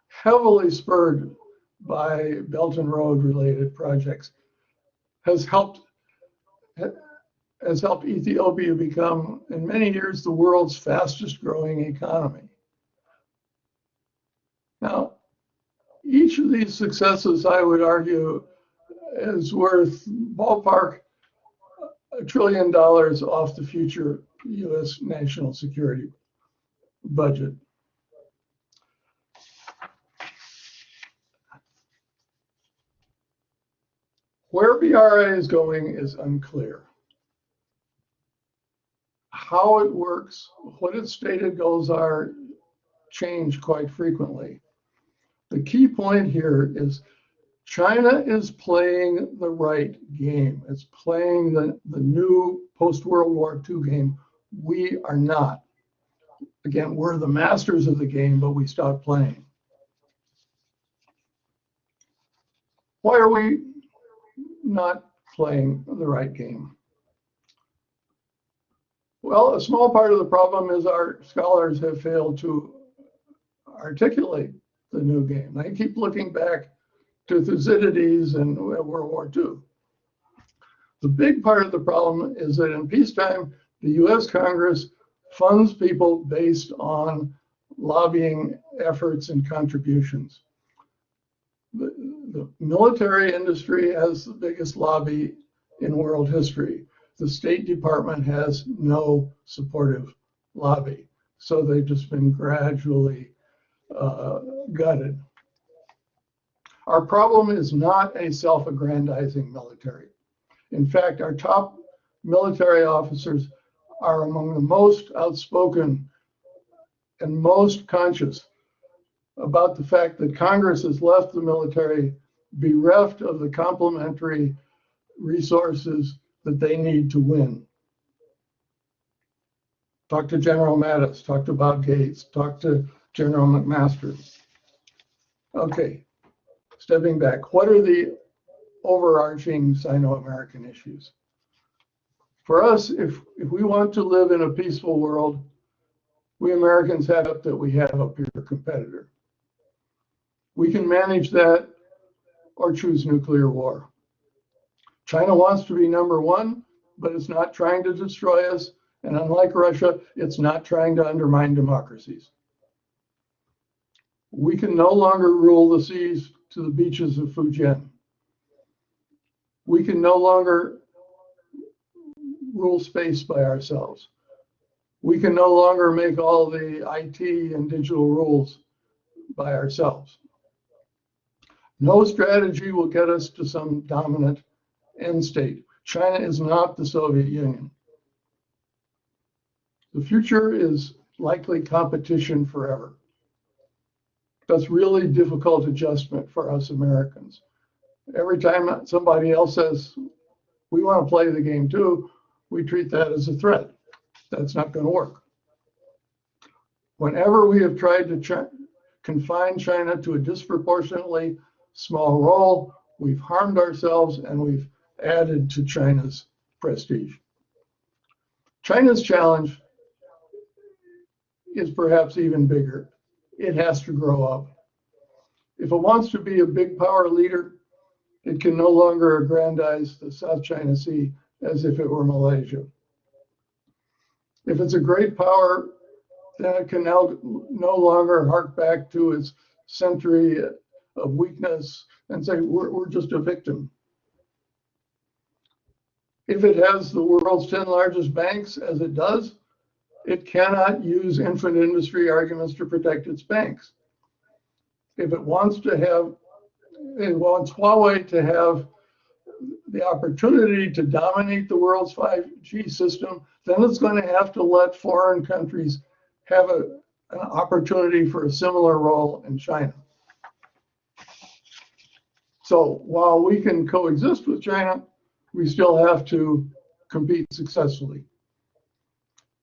heavily spurred by Belt and Road related projects, has helped Ethiopia become, in many years, the world's fastest growing economy. Now, each of these successes, I would argue, is worth ballpark $1 trillion off the future US national security budget. Where BRA is going is unclear. How it works, what its stated goals are, change quite frequently. The key point here is China is playing the right game. It's playing the new post-World War II game. We are not. Again, we're the masters of the game, but we stopped playing. Why are we not playing the right game? Well, a small part of the problem is our scholars have failed to articulate the new game. They keep looking back to Thucydides and World War II. The big part of the problem is that in peacetime, the US Congress funds people based on lobbying efforts and contributions. The military industry has the biggest lobby in world history. The State Department has no supportive lobby. So they've just been gradually gutted. Our problem is not a self-aggrandizing military. In fact, our top military officers are among the most outspoken and most conscious about the fact that Congress has left the military bereft of the complementary resources that they need to win. Talk to General Mattis, talk to Bob Gates, talk to General McMaster. Okay, stepping back, what are the overarching Sino-American issues? For us, if we want to live in a peaceful world, we Americans have that we have a peer competitor. We can manage that or choose nuclear war. China wants to be number one, but it's not trying to destroy us. And unlike Russia, it's not trying to undermine democracies. We can no longer rule the seas to the beaches of Fujian. We can no longer rule space by ourselves. We can no longer make all the IT and digital rules by ourselves. No strategy will get us to some dominant end state. China is not the Soviet Union. The future is likely competition forever. That's really difficult adjustment for us Americans. Every time somebody else says, we want to play the game too, we treat that as a threat. That's not going to work. Whenever we have tried to confine China to a disproportionately small role, we've harmed ourselves and we've added to China's prestige. China's challenge is perhaps even bigger. It has to grow up. If it wants to be a big power leader, it can no longer aggrandize the South China Sea as if it were Malaysia. If it's a great power, then it can now no longer hark back to its century of weakness and say, we're just a victim. If it has the world's 10 largest banks, as it does, it cannot use infant industry arguments to protect its banks. If it wants Huawei to have the opportunity to dominate the world's 5G system, then it's going to have to let foreign countries have an opportunity for a similar role in China. So while we can coexist with China, we still have to compete successfully.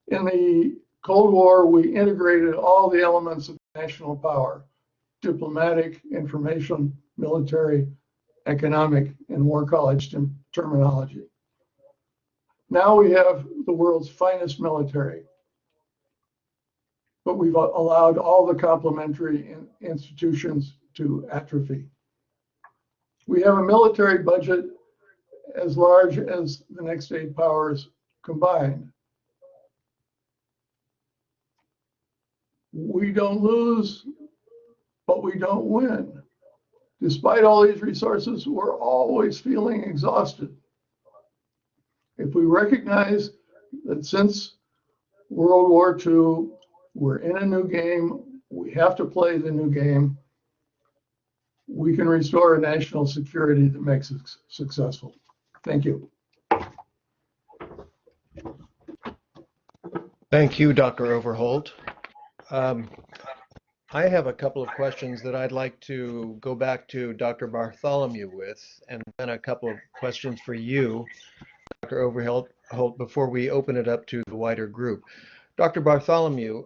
In the Cold War, we integrated all the elements of national power: diplomatic, information, military, economic, and war college terminology. Now we have the world's finest military, but we've allowed all the complementary institutions to atrophy. We have a military budget as large as the next 8 powers combined. We don't lose, but we don't win. Despite all these resources, we're always feeling exhausted. If we recognize that since World War II, we're in a new game, we have to play the new game, we can restore a national security that makes us successful. Thank you. Thank you, Dr. Overholt. I have a couple of questions that I'd like to go back to Dr. Bartholomew with, and then a couple of questions for you, Dr. Overholt, before we open it up to the wider group. Dr. Bartholomew,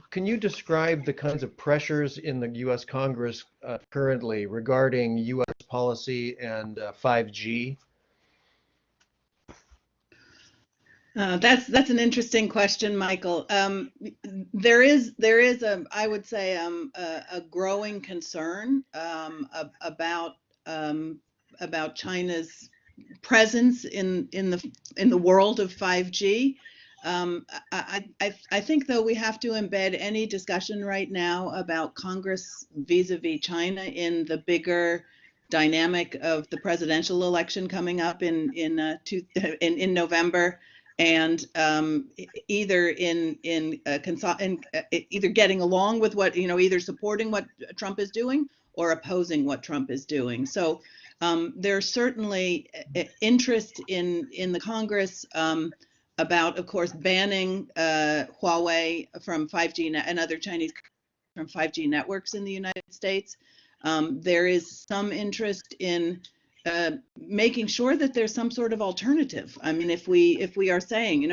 can you describe the kinds of pressures in the U.S. Congress currently regarding U.S. policy and 5G? That's an interesting question, Michael. There is I would say a growing concern about China's presence in the world of 5G. I think, though, we have to embed any discussion right now about Congress vis-a-vis China in the bigger dynamic of the presidential election coming up in November, and either either getting along with what, either supporting what Trump is doing or opposing what Trump is doing. So there's certainly interest in the Congress about, of course, banning Huawei from 5G and other Chinese from 5G networks in the United States. There is some interest in making sure that there's some sort of alternative. I mean, if we are saying,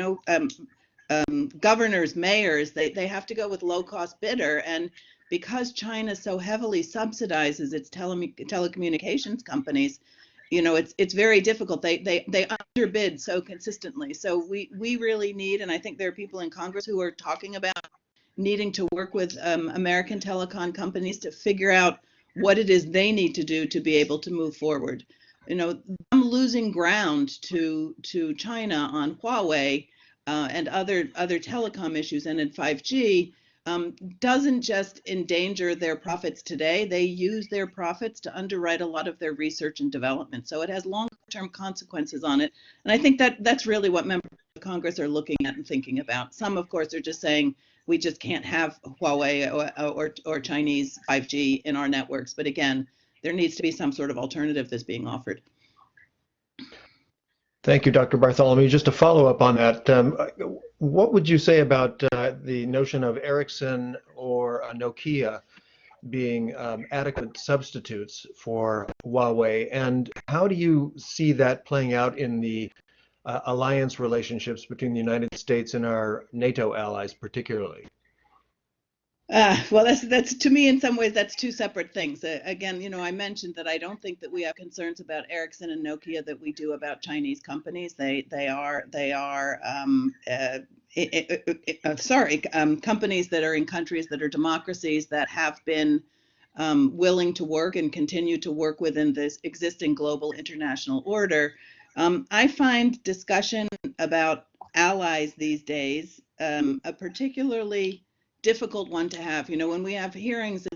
governors, mayors, they have to go with low-cost bidder, and because China so heavily subsidizes its telecommunications companies, it's very difficult. They underbid so consistently. So we really need, and I think there are people in Congress who are talking about needing to work with American telecom companies to figure out what it is they need to do to be able to move forward. Them losing ground to China on Huawei and other telecom issues and in 5G doesn't just endanger their profits today. They use their profits to underwrite a lot of their research and development. So it has long-term consequences on it. And I think that's really what members of Congress are looking at and thinking about. Some, of course, are just saying we just can't have Huawei or Chinese 5G in our networks. But again, there needs to be some sort of alternative that's being offered. Thank you, Dr. Bartholomew. Just to follow up on that, what would you say about the notion of Ericsson or Nokia being adequate substitutes for Huawei? And how do you see that playing out in the alliance relationships between the United States and our NATO allies particularly? Well, that's to me, in some ways, that's two separate things. Again, I mentioned that I don't think that we have concerns about Ericsson and Nokia that we do about Chinese companies. Companies that are in countries that are democracies that have been willing to work and continue to work within this existing global international order. I find discussion about allies these days a particularly difficult one to have. When we have hearings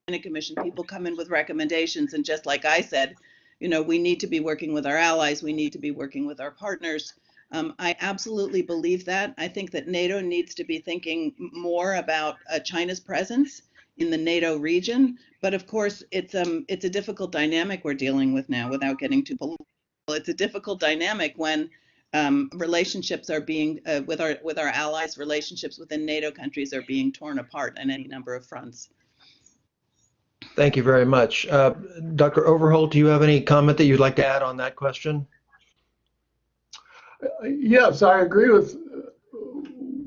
in a commission, people come in with recommendations, and just like I said, we need to be working with our allies, we need to be working with our partners. I absolutely believe that. I think that NATO needs to be thinking more about China's presence in the NATO region. But of course, it's a difficult dynamic we're dealing with now, without getting too political. It's a difficult dynamic when relationships are being with our allies, relationships within NATO countries are being torn apart on any number of fronts. Thank you very much. Dr. Overholt, do you have any comment that you'd like to add on that question? Yes, I agree with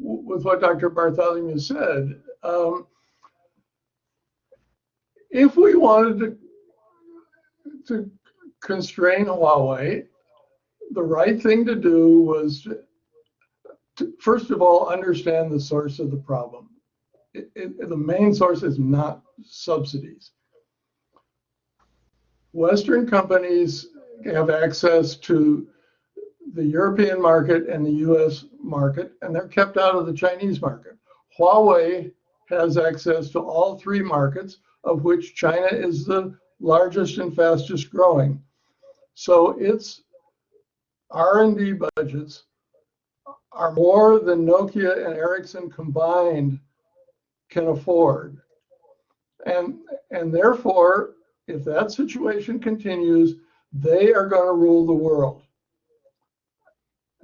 what Dr. Bartholomew said. If we wanted to constrain Huawei, the right thing to do was to, first of all, understand the source of the problem. The main source is not subsidies. Western companies have access to the European market and the US market, and they're kept out of the Chinese market. Huawei has access to all three markets, of which China is the largest and fastest growing. So its R&D budgets are more than Nokia and Ericsson combined can afford. And therefore, if that situation continues, they are going to rule the world.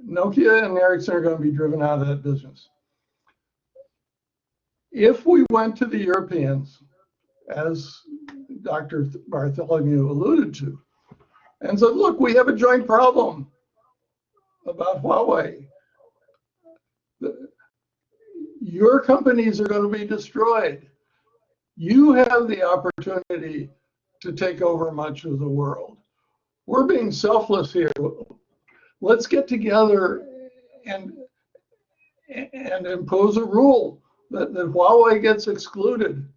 Nokia and Ericsson are going to be driven out of that business. If we went to the Europeans, as Dr. Bartholomew alluded to, and said, look, we have a joint problem about Huawei. Your companies are going to be destroyed. You have the opportunity to take over much of the world. We're being selfless here. Let's get together and impose a rule that Huawei gets excluded.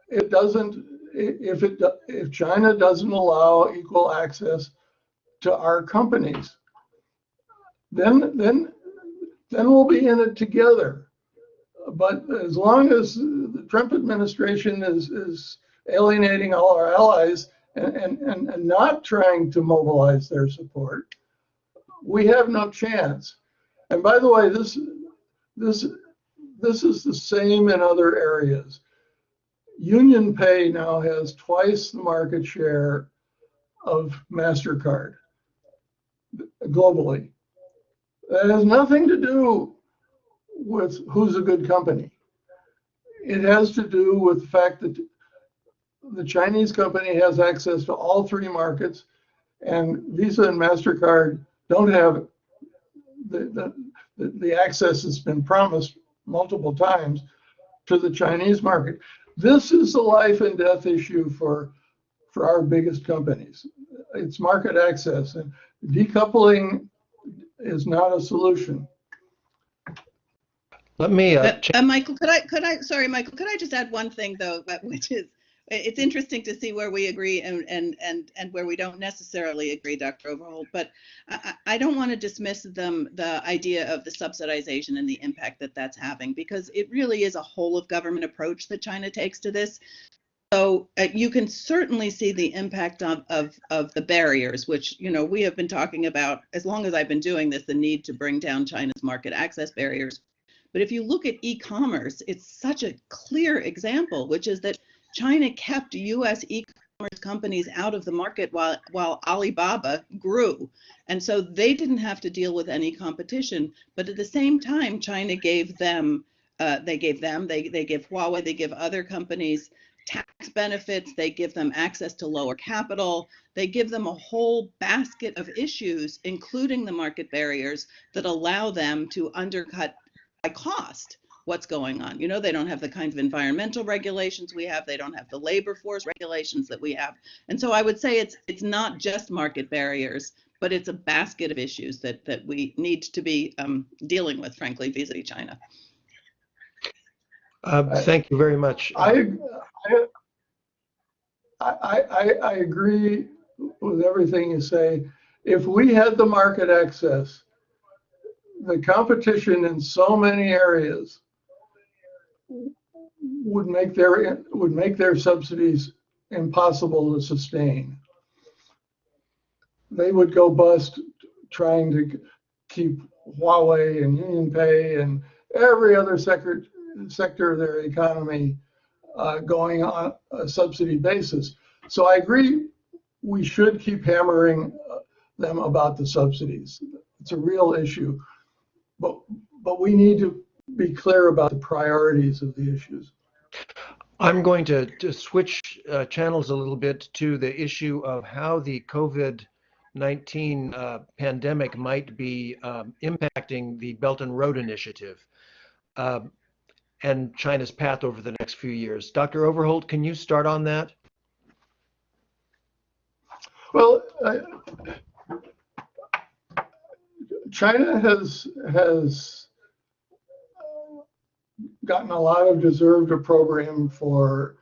It doesn't, if China doesn't allow equal access to our companies, then we'll be in it together. But as long as the Trump administration is alienating all our allies and not trying to mobilize their support, we have no chance. And by the way, this is the same in other areas. Union Pay now has twice the market share of MasterCard globally. That has nothing to do with who's a good company. It has to do with the fact that the Chinese company has access to all three markets, and Visa and MasterCard don't have the access that's been promised multiple times to the Chinese market. This is the life and death issue for our biggest companies. It's market access, and decoupling is not a solution. Let me, Michael, sorry, Michael, could I just add one thing though, which is, it's interesting to see where we agree and where we don't necessarily agree, Dr. Overholt, but I don't want to dismiss the idea of the subsidization and the impact that that's having, because it really is a whole of government approach that China takes to this. So you can certainly see the impact of the barriers, which, we have been talking about as long as I've been doing this, the need to bring down China's market access barriers. But if you look at e-commerce, it's such a clear example, which is that China kept US e-commerce companies out of the market while Alibaba grew. And so they didn't have to deal with any competition. But at the same time, China gave them, they give Huawei, they give other companies tax benefits, they give them access to lower capital, they give them a whole basket of issues, including the market barriers that allow them to undercut by cost what's going on. They don't have the kinds of environmental regulations we have. They don't have the labor force regulations that we have. And so I would say it's not just market barriers, but it's a basket of issues that we need to be dealing with, frankly, vis-a-vis China. Thank you very much. I agree with everything you say. If we had the market access, the competition in so many areas would make their subsidies impossible to sustain. They would go bust trying to keep Huawei and UnionPay and every other sector of their economy going on a subsidy basis. So I agree we should keep hammering them about the subsidies. It's a real issue, but we need to be clear about the priorities of the issues. I'm going to switch channels a little bit to the issue of how the COVID-19 pandemic might be impacting the Belt and Road Initiative and China's path over the next few years. Dr. Overholt, can you start on that? Well, China has gotten a lot of deserved opprobrium for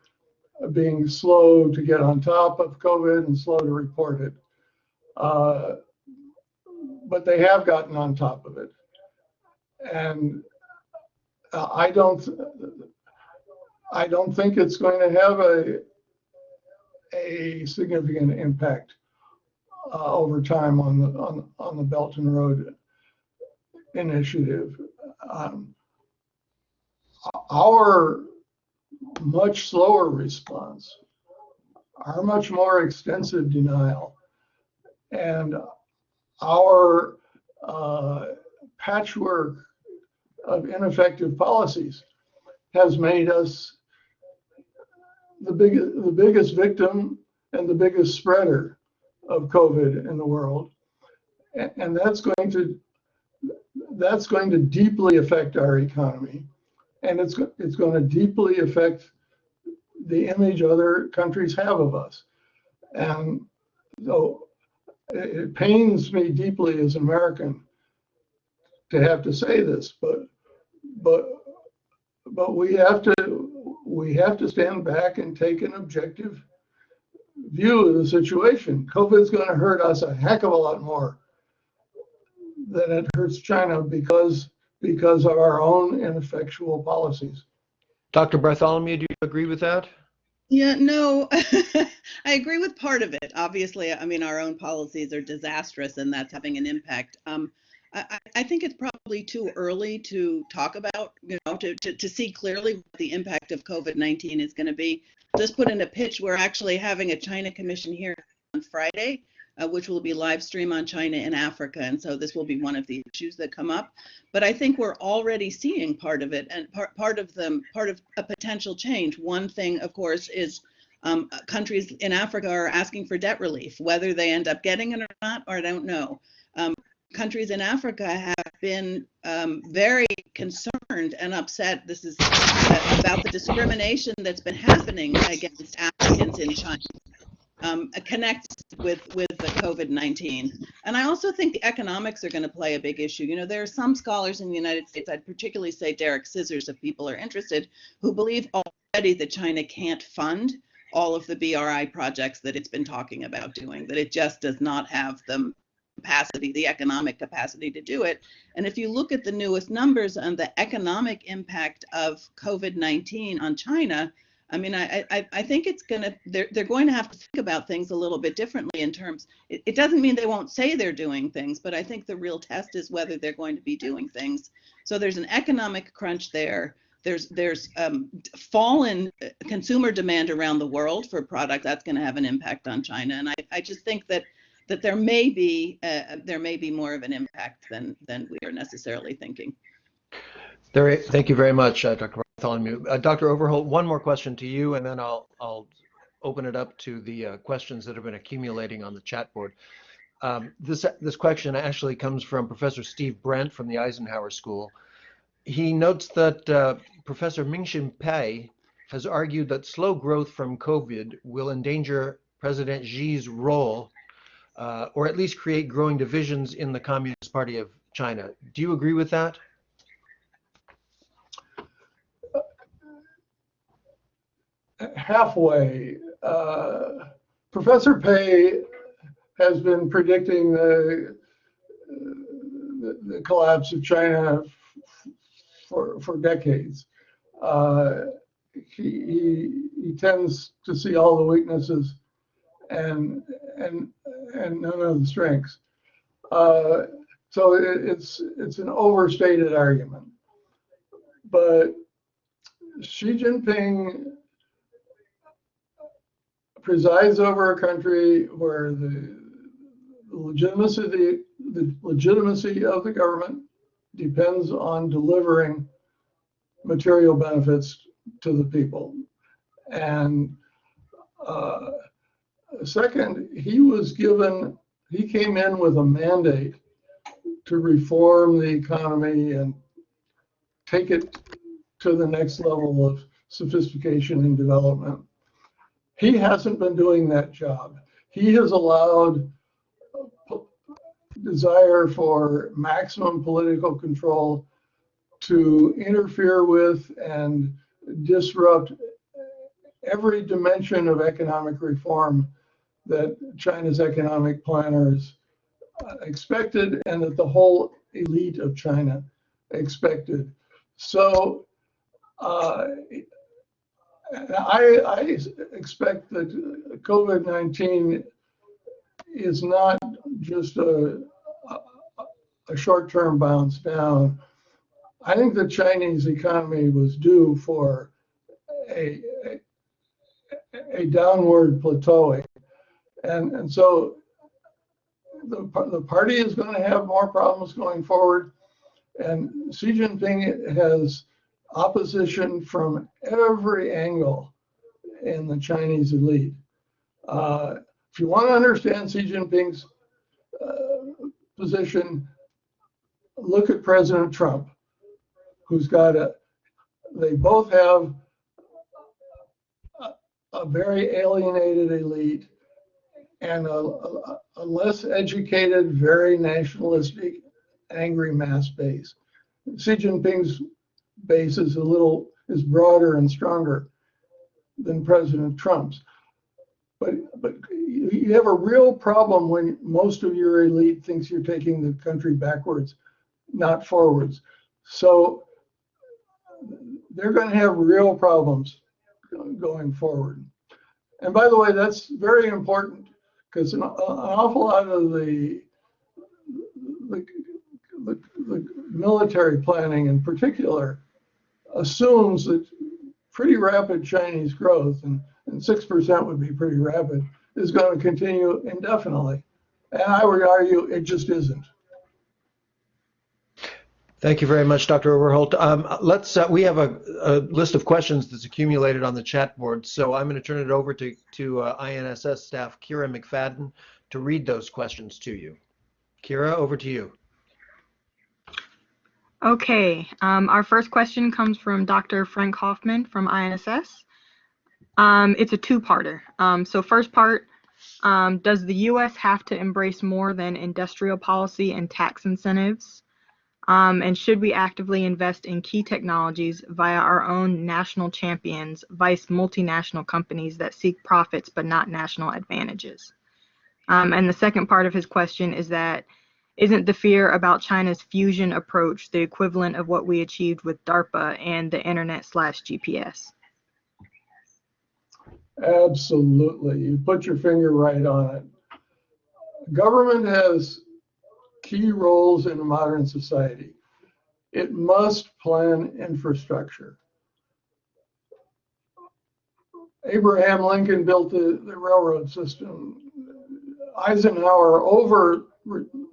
being slow to get on top of COVID and slow to report it. But they have gotten on top of it. And I don't think it's going to have a significant impact over time on the Belt and Road Initiative. Our much slower response, our much more extensive denial, and our patchwork of ineffective policies has made us the biggest victim and the biggest spreader of COVID in the world, and that's going to deeply affect our economy, and it's going to deeply affect the image other countries have of us. And so it pains me deeply as an American to have to say this, but we have to stand back and take an objective view of the situation. COVID's going to hurt us a heck of a lot more than it hurts China because of our own ineffectual policies. Dr. Bartholomew, do you agree with that? Yeah, no, I agree with part of it. Obviously, I mean, our own policies are disastrous and that's having an impact. I think it's probably too early to talk about, to see clearly what the impact of COVID-19 is going to be. Just put in a pitch, we're actually having a China Commission here on Friday, which will be live stream on China in Africa. And so this will be one of the issues that come up. But I think we're already seeing part of it and part of a potential change. One thing, of course, is countries in Africa are asking for debt relief, whether they end up getting it or not, or I don't know. Countries in Africa have been very concerned and upset. This is about the discrimination that's been happening against Africans in China. Connects with the COVID-19. And I also think the economics are going to play a big issue. There are some scholars in the United States, I'd particularly say Derek Scissors, if people are interested, who believe already that China can't fund all of the BRI projects that it's been talking about doing, that it just does not have the capacity, the economic capacity to do it. And if you look at the newest numbers on the economic impact of COVID-19 on China, I mean, I think they're going to have to think about things a little bit differently in terms, it doesn't mean they won't say they're doing things, but I think the real test is whether they're going to be doing things. So there's an economic crunch there. There's fallen consumer demand around the world for product that's going to have an impact on China. And I just think that there may be more of an impact than we are necessarily thinking. Thank you very much, Dr. Bartholomew. Dr. Overholt, one more question to you, and then I'll open it up to the questions that have been accumulating on the chat board. This question actually comes from Professor Steve Brent from the Eisenhower School. He notes that Professor Mingxin Pai has argued that slow growth from COVID will endanger President Xi's role, or at least create growing divisions in the Communist Party of China. Do you agree with that? Halfway. Professor Pei has been predicting the collapse of China for decades. He tends to see all the weaknesses and none of the strengths. So it's an overstated argument. But Xi Jinping presides over a country where the legitimacy of the government depends on delivering material benefits to the people. And second, he came in with a mandate to reform the economy and take it to the next level of sophistication and development. He hasn't been doing that job. He has allowed desire for maximum political control to interfere with and disrupt every dimension of economic reform that China's economic planners expected and that the whole elite of China expected. So I expect that COVID-19 is not just a short-term bounce down. I think the Chinese economy was due for a downward plateauing. And so the party is going to have more problems going forward. And Xi Jinping has opposition from every angle in the Chinese elite. If you want to understand Xi Jinping's position, look at President Trump, who's got they both have a very alienated elite and a less educated, very nationalistic, angry mass base. Xi Jinping's base is broader and stronger than President Trump's. But you have a real problem when most of your elite thinks you're taking the country backwards, not forwards. So they're going to have real problems going forward. And by the way, that's very important because an awful lot of the military planning in particular assumes that pretty rapid Chinese growth, and 6% would be pretty rapid, is going to continue indefinitely. And I would argue it just isn't. Thank you very much, Dr. Overholt. We have a list of questions that's accumulated on the chat board, so I'm going to turn it over to INSS staff Kira McFadden to read those questions to you. Kira, over to you. Okay, our first question comes from Dr. Frank Hoffman from INSS. It's a two-parter. So first part, does the U.S. have to embrace more than industrial policy and tax incentives? And should we actively invest in key technologies via our own national champions, vice multinational companies that seek profits but not national advantages? And the second part of his question is that, isn't the fear about China's fusion approach the equivalent of what we achieved with DARPA and the internet/GPS? Absolutely. You put your finger right on it. Government has key roles in a modern society. It must plan infrastructure. Abraham Lincoln built the railroad system. Eisenhower, over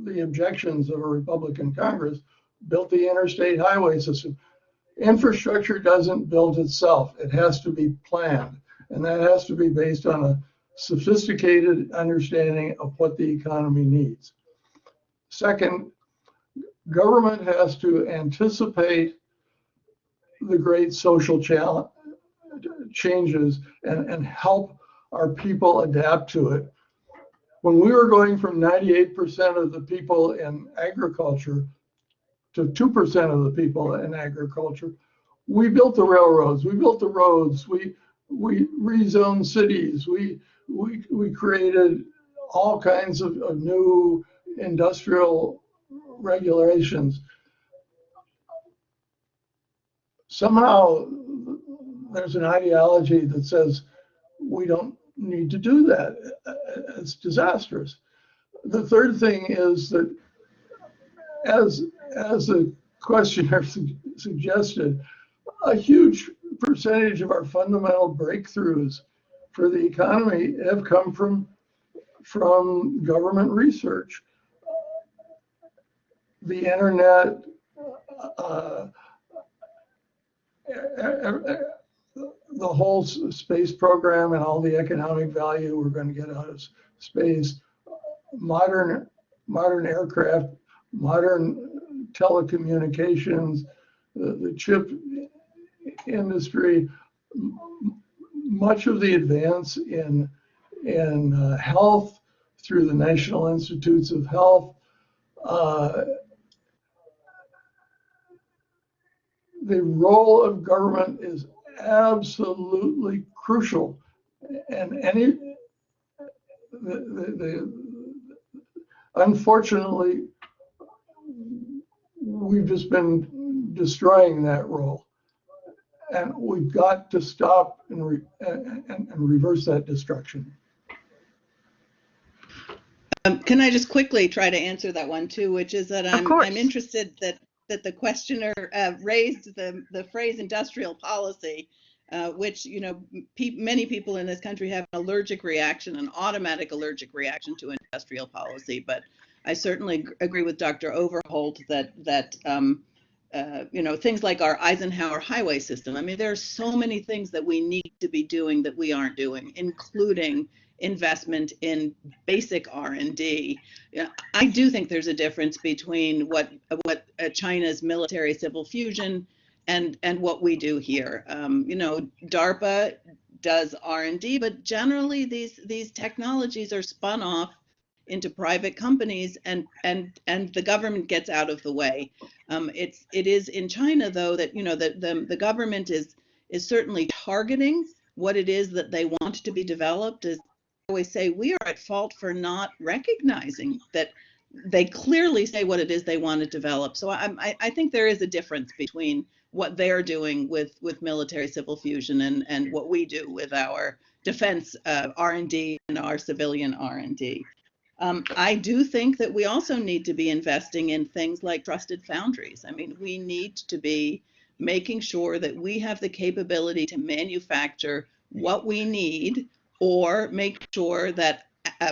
the objections of a Republican Congress, built the interstate highway system. Infrastructure doesn't build itself. It has to be planned. And that has to be based on a sophisticated understanding of what the economy needs. Second, government has to anticipate the great social changes and help our people adapt to it. When we were going from 98% of the people in agriculture to 2% of the people in agriculture, we built the railroads, we built the roads, we rezoned cities, we created all kinds of new industrial regulations. Somehow there's an ideology that says we don't need to do that. It's disastrous. The third thing is that, as the questioner suggested, a huge percentage of our fundamental breakthroughs for the economy have come from government research. The internet, the whole space program and all the economic value we're going to get out of space, modern aircraft, modern telecommunications, the chip industry, much of the advance in health through the National Institutes of Health. The role of government is absolutely crucial, and unfortunately, we've just been destroying that role, and we've got to stop and reverse that destruction. Can I just quickly try to answer that one too, which is that I'm interested that the questioner raised the phrase industrial policy, which, you know, many people in this country have an allergic reaction, an automatic allergic reaction to industrial policy. But I certainly agree with Dr. Overholt that you know, things like our Eisenhower highway system. I mean, there are so many things that we need to be doing that we aren't doing, including investment in basic R&D. I do think there's a difference between what China's military civil fusion and what we do here. You know, DARPA does R&D, but generally these technologies are spun off into private companies, and the government gets out of the way. It is in China, though, that, you know, the government is certainly targeting what it is that they want to be developed. As I always say, we are at fault for not recognizing that they clearly say what it is they want to develop. So I think there is a difference between what they're doing with military civil fusion and what we do with our defense R&D and our civilian R&D. I do think that we also need to be investing in things like trusted foundries. I mean, we need to be making sure that we have the capability to manufacture what we need, or make sure that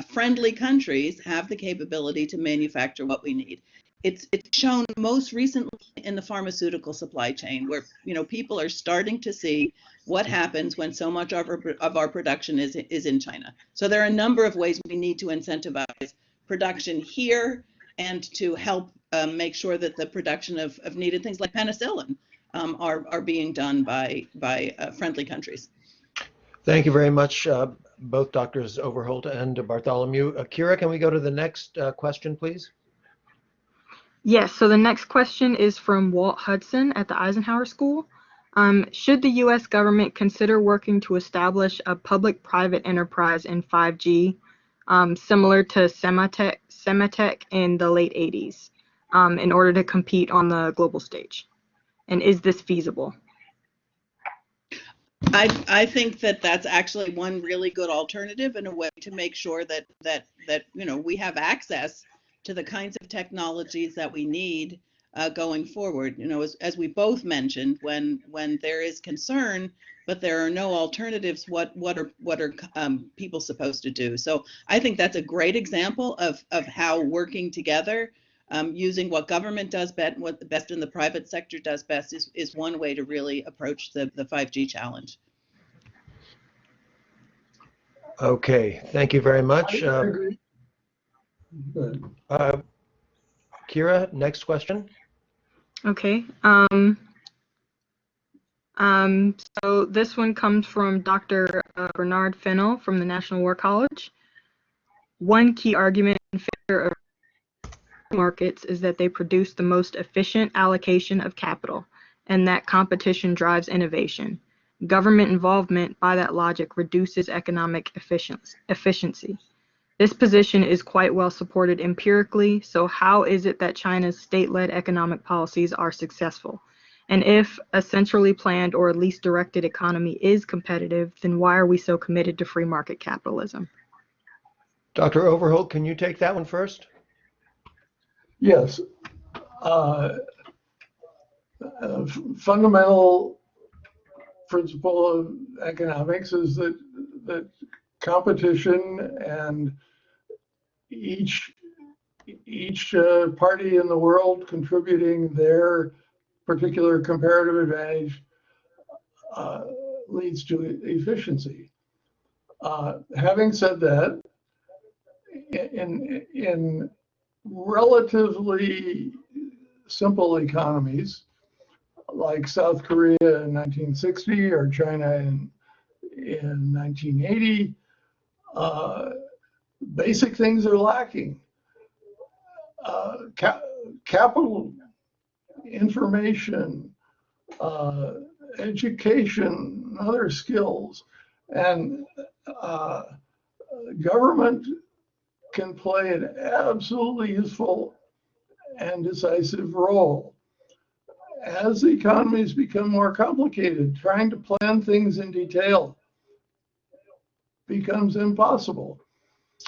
friendly countries have the capability to manufacture what we need. It's shown most recently in the pharmaceutical supply chain, where, you know, people are starting to see what happens when so much of our production is in China. So there are a number of ways we need to incentivize production here, and to help make sure that the production of needed things like penicillin are being done by friendly countries. Thank you very much, both Doctors Overholt and Bartholomew. Kira, can we go to the next question, please? Yes, so the next question is from Walt Hudson at the Eisenhower School. Should the U.S. government consider working to establish a public-private enterprise in 5G, similar to Sematech in the late 80s, in order to compete on the global stage? And is this feasible? I think that that's actually one really good alternative, and a way to make sure that you know, we have access to the kinds of technologies that we need going forward. You know, as we both mentioned, when there is concern, but there are no alternatives, what are people supposed to do? So I think that's a great example of how working together, using what government does best, what the best in the private sector does best, is one way to really approach the 5G challenge. Okay, thank you very much. I agree. Good. Kira, next question. Okay. So this one comes from Dr. Bernard Fennell from the National War College. One key argument in favor of markets is that they produce the most efficient allocation of capital, and that competition drives innovation. Government involvement, by that logic, reduces economic efficiency. This position is quite well supported empirically, so how is it that China's state-led economic policies are successful? And if a centrally planned or least directed economy is competitive, then why are we so committed to free market capitalism? Dr. Overholt, can you take that one first? Yes. Fundamental principle of economics is that competition and each party in the world contributing their particular comparative advantage leads to efficiency. Having said that, in relatively simple economies like South Korea in 1960 or China in 1980, basic things are lacking. Capital, information, education, other skills, and government can play an absolutely useful and decisive role. As the economies become more complicated, trying to plan things in detail becomes impossible.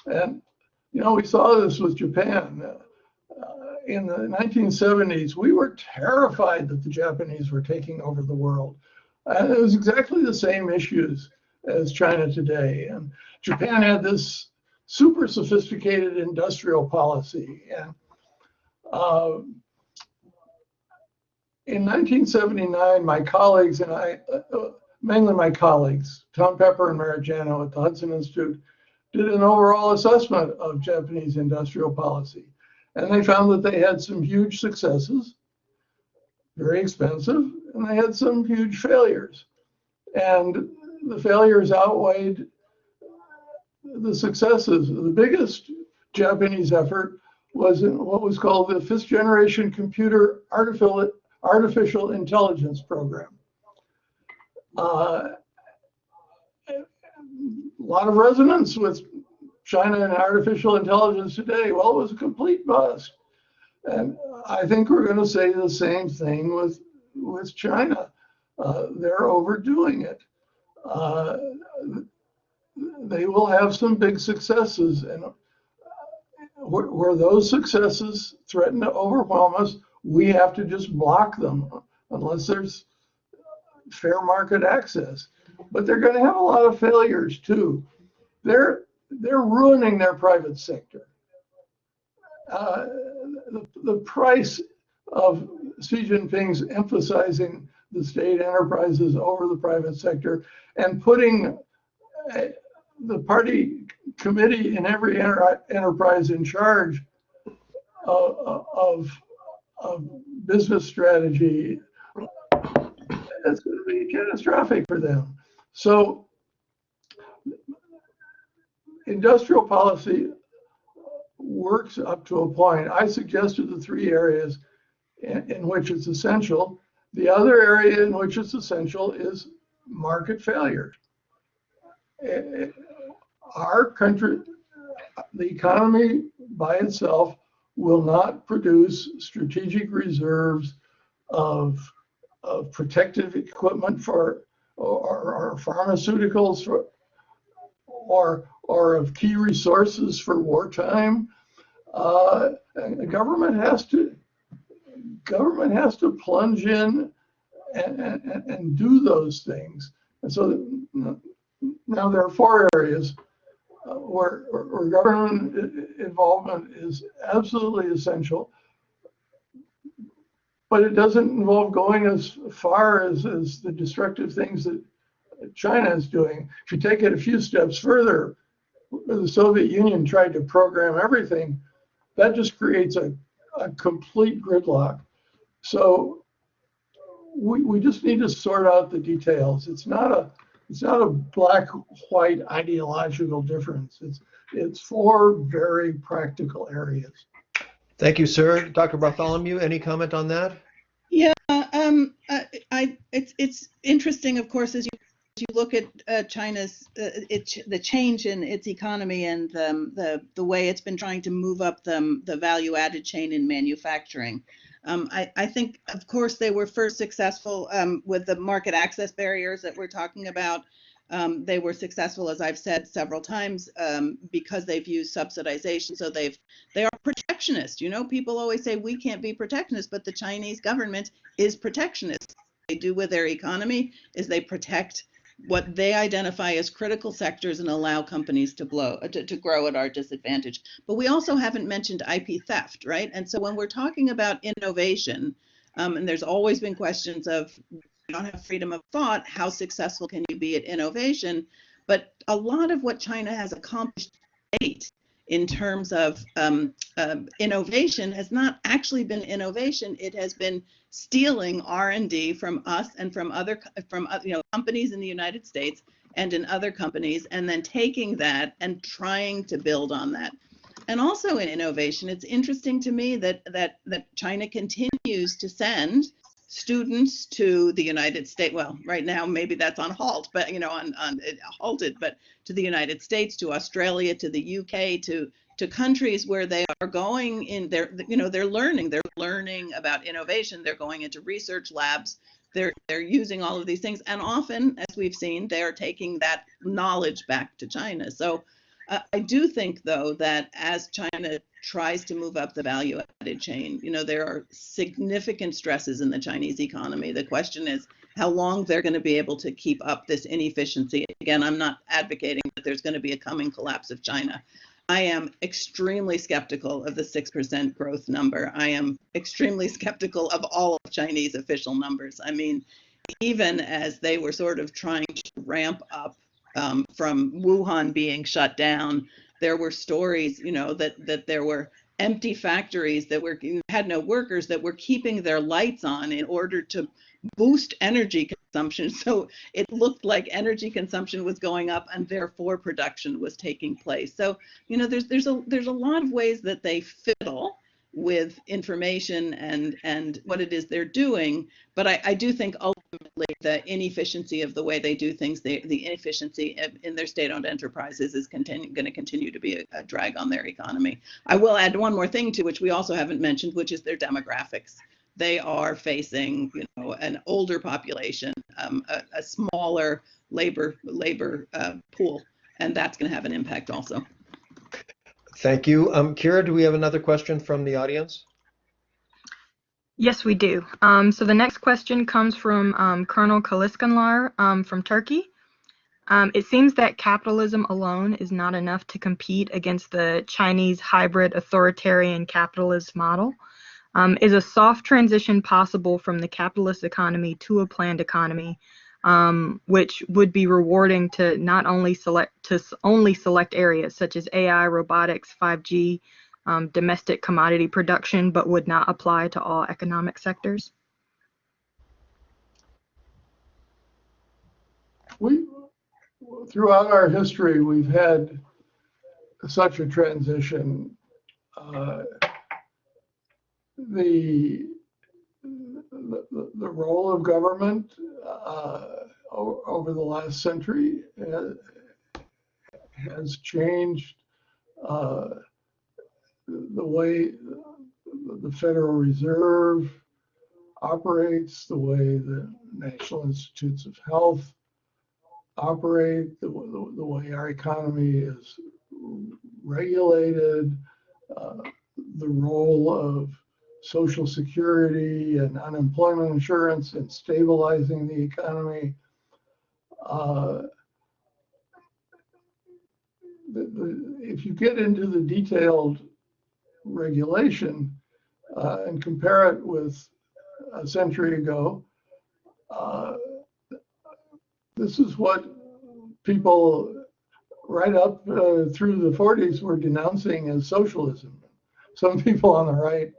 And, you know, we saw this with Japan. In the 1970s, we were terrified that the Japanese were taking over the world. And it was exactly the same issues as China today. And Japan had this super sophisticated industrial policy. And in 1979, my colleagues and I, mainly my colleagues, Tom Pepper and Marigano at the Hudson Institute, did an overall assessment of Japanese industrial policy. And they found that they had some huge successes, very expensive, and they had some huge failures. And the failures outweighed the successes. The biggest Japanese effort was in what was called the fifth generation computer artificial intelligence program. A lot of resonance with China and artificial intelligence today. Well, it was a complete bust. And I think we're going to say the same thing with China. They're overdoing it. They will have some big successes, and where those successes threaten to overwhelm us, we have to just block them unless there's fair market access. But they're going to have a lot of failures too. They're ruining their private sector. The price of Xi Jinping's emphasizing the state enterprises over the private sector and putting the party committee in every enterprise in charge of business strategy, it's going to be catastrophic for them. So industrial policy works up to a point. I suggested the three areas in which it's essential. The other area in which it's essential is market failure. Our country, the economy by itself will not produce strategic reserves of protective equipment for or pharmaceuticals for, or of key resources for wartime. The government has to plunge in and do those things. And so now there are four areas where government involvement is absolutely essential, but it doesn't involve going as far as the destructive things that China is doing. If you take it a few steps further, the Soviet Union tried to program everything. That just creates a complete gridlock. So we just need to sort out the details. It's not a black-white ideological difference. It's four very practical areas. Thank you, sir. Dr. Bartholomew, any comment on that? Yeah, it's interesting, of course, as you look at China's the change in its economy and the way it's been trying to move up the value-added chain in manufacturing. I think, of course, they were first successful with the market access barriers that we're talking about. They were successful, as I've said several times, because they've used subsidization. So they are protectionist. You know, people always say we can't be protectionist, but the Chinese government is protectionist. What they do with their economy is they protect what they identify as critical sectors and allow companies to grow at our disadvantage. But we also haven't mentioned IP theft, right? And so when we're talking about innovation, and there's always been questions of you don't have freedom of thought, how successful can you be at innovation? But a lot of what China has accomplished to date in terms of innovation has not actually been innovation. It has been stealing R&D from us and from other companies in the United States and in other companies, and then taking that and trying to build on that. And also in innovation, it's interesting to me that China continues to send students to the United States. Well, right now maybe that's on halt, but halted. But to the United States, to Australia, to the UK, to countries where they are going in. They're learning about innovation. They're going into research labs. They're using all of these things, and often, as we've seen, they are taking that knowledge back to China. So I do think, though, that as China tries to move up the value-added chain, there are significant stresses in the Chinese economy. The question is how long they're going to be able to keep up this inefficiency. Again, I'm not advocating that there's going to be a coming collapse of China. I am extremely skeptical of the 6% growth number. I am extremely skeptical of all of Chinese official numbers. I mean, even as they were sort of trying to ramp up from Wuhan being shut down, there were stories, that there were empty factories that had no workers that were keeping their lights on in order to boost energy consumption. So it looked like energy consumption was going up and therefore production was taking place. So, there's a lot of ways that they fiddle with information and what it is they're doing. But I do think ultimately the inefficiency of the way they do things, the inefficiency in their state-owned enterprises is going to continue to be a drag on their economy. I will add one more thing to which we also haven't mentioned, which is their demographics. They are facing, an older population, a smaller labor pool, and that's going to have an impact also. Thank you. Kira, do we have another question from the audience? Yes, we do. So the next question comes from Colonel Kaliskanlar from Turkey. It seems that capitalism alone is not enough to compete against the Chinese hybrid authoritarian capitalist model. Is a soft transition possible from the capitalist economy to a planned economy, which would be rewarding to not only select areas such as AI, robotics, 5G, domestic commodity production, but would not apply to all economic sectors? Throughout our history, we've had such a transition. The role of government over the last century has changed. The way the Federal Reserve operates, the way the National Institutes of Health operate, the way our economy is regulated, the role of Social Security and unemployment insurance in stabilizing the economy. If you get into the detailed regulation and compare it with a century ago, this is what people right up through the 40s were denouncing as socialism. Some people on the right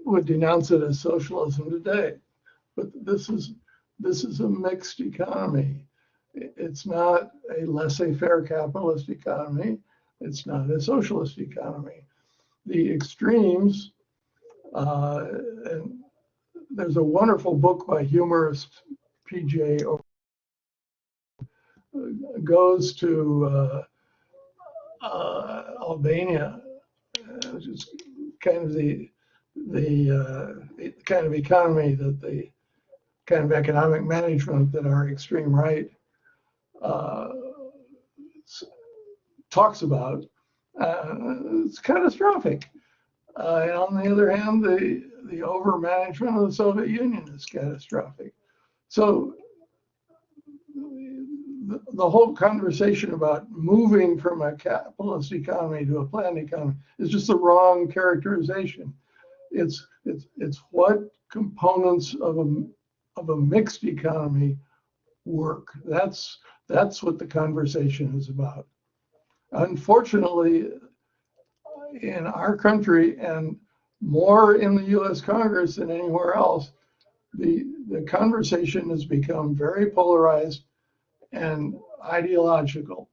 would denounce it as socialism today. but this is a mixed economy. It's not a laissez-faire capitalist economy. It's not a socialist economy. The extremes, and there's a wonderful book by humorist P.J. goes to Albania, which is kind of the kind of economy that the kind of economic management that our extreme right talks about. It's catastrophic. And on the other hand, the over-management of the Soviet Union is catastrophic. So the whole conversation about moving from a capitalist economy to a planned economy is just the wrong characterization. It's what components of a mixed economy work. That's what the conversation is about. Unfortunately, in our country and more in the U.S. Congress than anywhere else, the conversation has become very polarized and ideological.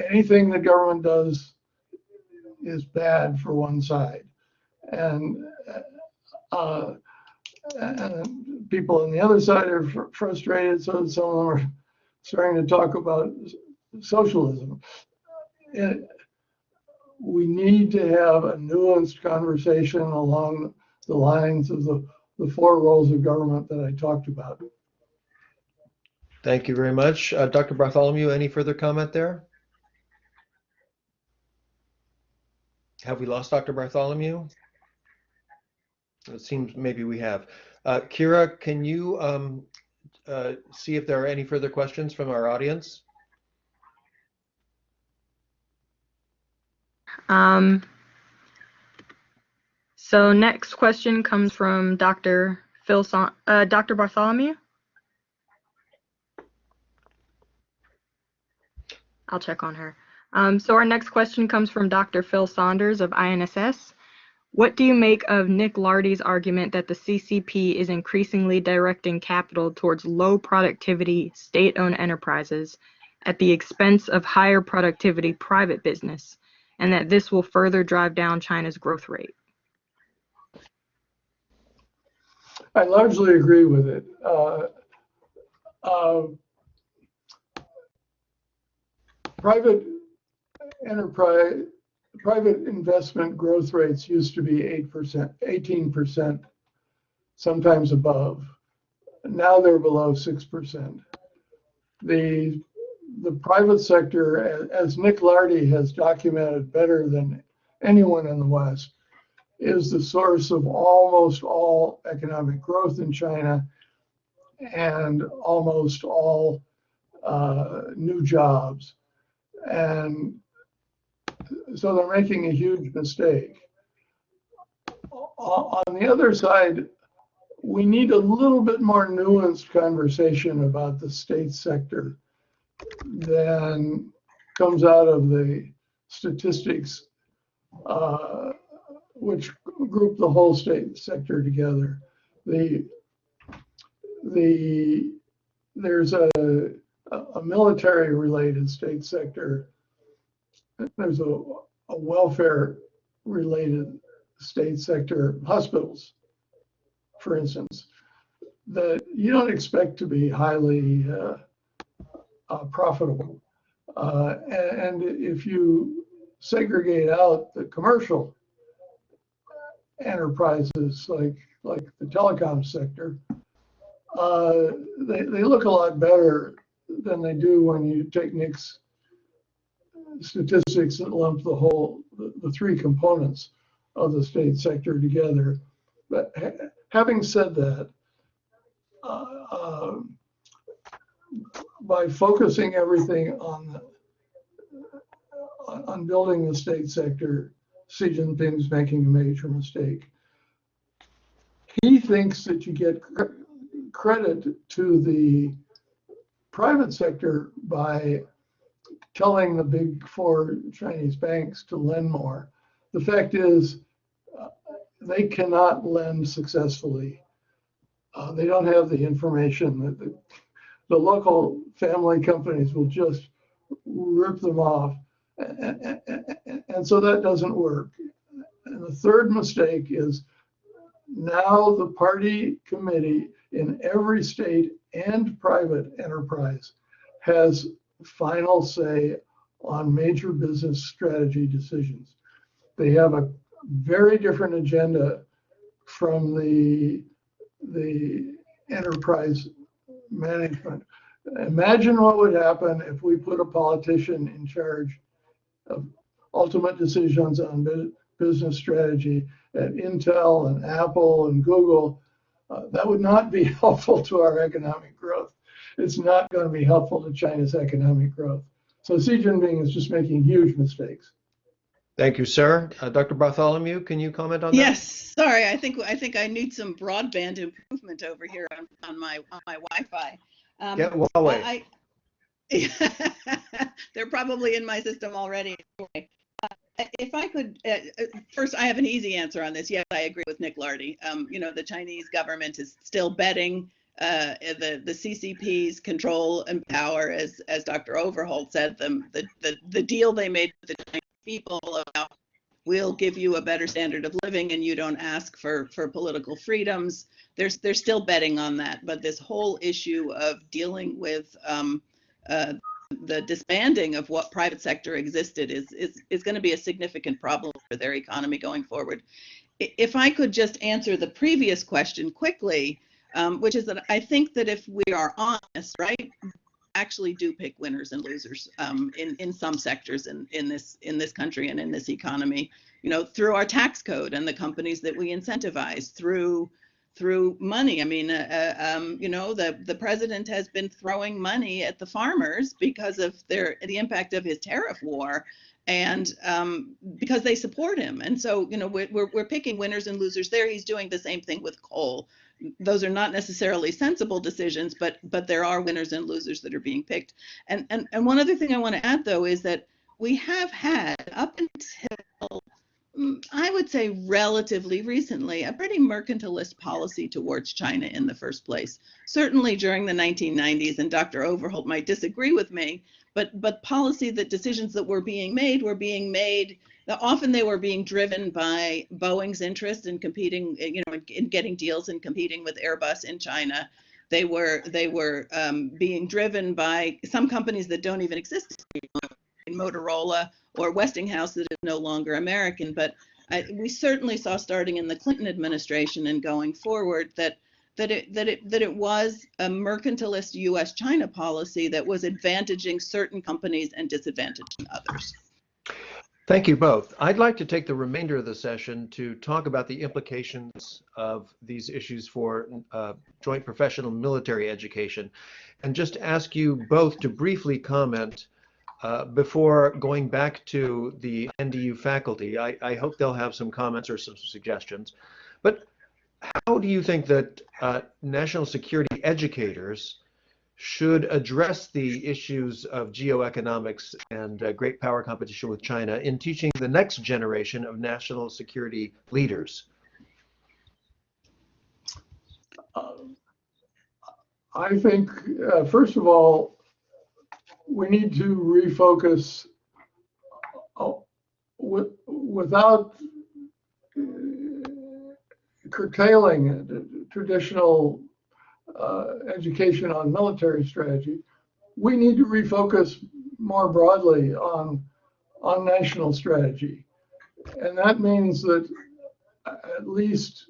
Anything the government does is bad for one side, and people on the other side are frustrated. So some of them are starting to talk about socialism. We need to have a nuanced conversation along the lines of the four roles of government that I talked about. Thank you very much. Dr. Bartholomew, any further comment there? Have we lost Dr. Bartholomew? It seems maybe we have. Kira, can you see if there are any further questions from our audience? So next question comes from Dr. Dr. Bartholomew. I'll check on her. So our next question comes from Dr. Phil Saunders of INSS. What do you make of Nick Lardy's argument that the CCP is increasingly directing capital towards low productivity state-owned enterprises at the expense of higher productivity private business, and that this will further drive down China's growth rate? I largely agree with it. Private investment growth rates used to be 8%, 18%, sometimes above. Now they're below 6%. The private sector, as Nick Lardy has documented better than anyone in the West, is the source of almost all economic growth in China and almost all new jobs. And so they're making a huge mistake. On the other side, we need a little bit more nuanced conversation about the state sector than comes out of the statistics, which group the whole state sector together. There's a military-related state sector. There's a welfare-related state sector, hospitals, for instance, that you don't expect to be highly profitable. And if you segregate out the commercial enterprises like the telecom sector, they look a lot better than they do when you take Nick's statistics that lump the three components of the state sector together. But having said that, by focusing everything on building the state sector, Xi Jinping's making a major mistake. He thinks that you get credit to the private sector by telling the big four Chinese banks to lend more. The fact is, they cannot lend successfully They don't have the information that the local family companies will just rip them off. And so that doesn't work. And the third mistake is now the party committee in every state and private enterprise has final say on major business strategy decisions. They have a very different agenda from the enterprise management. Imagine what would happen if we put a politician in charge of ultimate decisions on business strategy at Intel and Apple and Google. That would not be helpful to our economic growth. It's not going to be helpful to China's economic growth. So Xi Jinping is just making huge mistakes. Thank you, sir. Dr. Bartholomew, can you comment on that? Yes, sorry. I think I need some broadband improvement over here on my Wi-Fi. Get Huawei. They're probably in my system already. Anyway, if I could, first, I have an easy answer on this. Yes, I agree with Nick Lardy. The Chinese government is still betting the CCP's control and power, as Dr. Overholt said, the deal they made with the Chinese people about we'll give you a better standard of living and you don't ask for political freedoms. They're still betting on that. But this whole issue of dealing with the disbanding of what private sector existed is going to be a significant problem for their economy going forward. If I could just answer the previous question quickly, which is that I think that if we are honest, right, actually do pick winners and losers in some sectors in this country and in this economy, through our tax code and the companies that we incentivize, through money. I mean, the president has been throwing money at the farmers because of the impact of his tariff war, and because they support him. And so, we're picking winners and losers there. He's doing the same thing with coal. Those are not necessarily sensible decisions, but there are winners and losers that are being picked. And one other thing I want to add, though, is that we have had, up until I would say relatively recently, a pretty mercantilist policy towards China in the first place. Certainly during the 1990s, and Dr. Overholt might disagree with me, but policy decisions that were being made, often they were being driven by Boeing's interest in competing, in getting deals and competing with Airbus in China. They were being driven by some companies that don't even exist anymore, Motorola or Westinghouse, that is no longer American. But we certainly saw, starting in the Clinton administration and going forward, that it was a mercantilist U.S.-China policy that was advantaging certain companies and disadvantaging others. Thank you both. I'd like to take the remainder of the session to talk about the implications of these issues for joint professional military education, and just ask you both to briefly comment before going back to the NDU faculty. I hope they'll have some comments or some suggestions. But how do you think that national security educators should address the issues of geoeconomics and great power competition with China in teaching the next generation of national security leaders? I think, first of all, we need to refocus without curtailing traditional education on military strategy. We need to refocus more broadly on national strategy. And that means that at least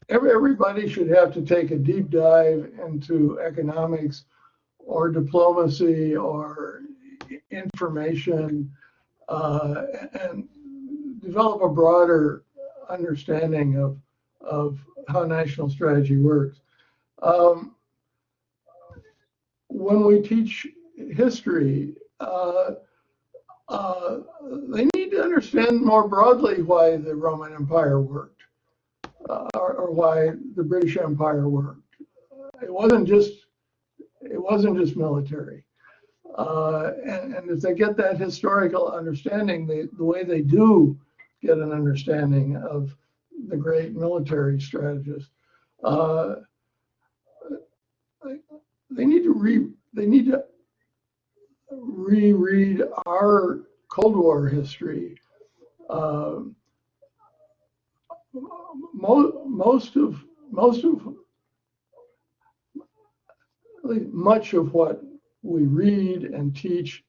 everybody should have to take a deep dive into economics or diplomacy or information and develop a broader understanding of how national strategy works. When we teach history, they need to understand more broadly why the Roman Empire worked, or why the British Empire worked. It wasn't just military. And if they get that historical understanding, the way they do get an understanding of the great military strategists. They need to reread our Cold War history. Much of what we read and teach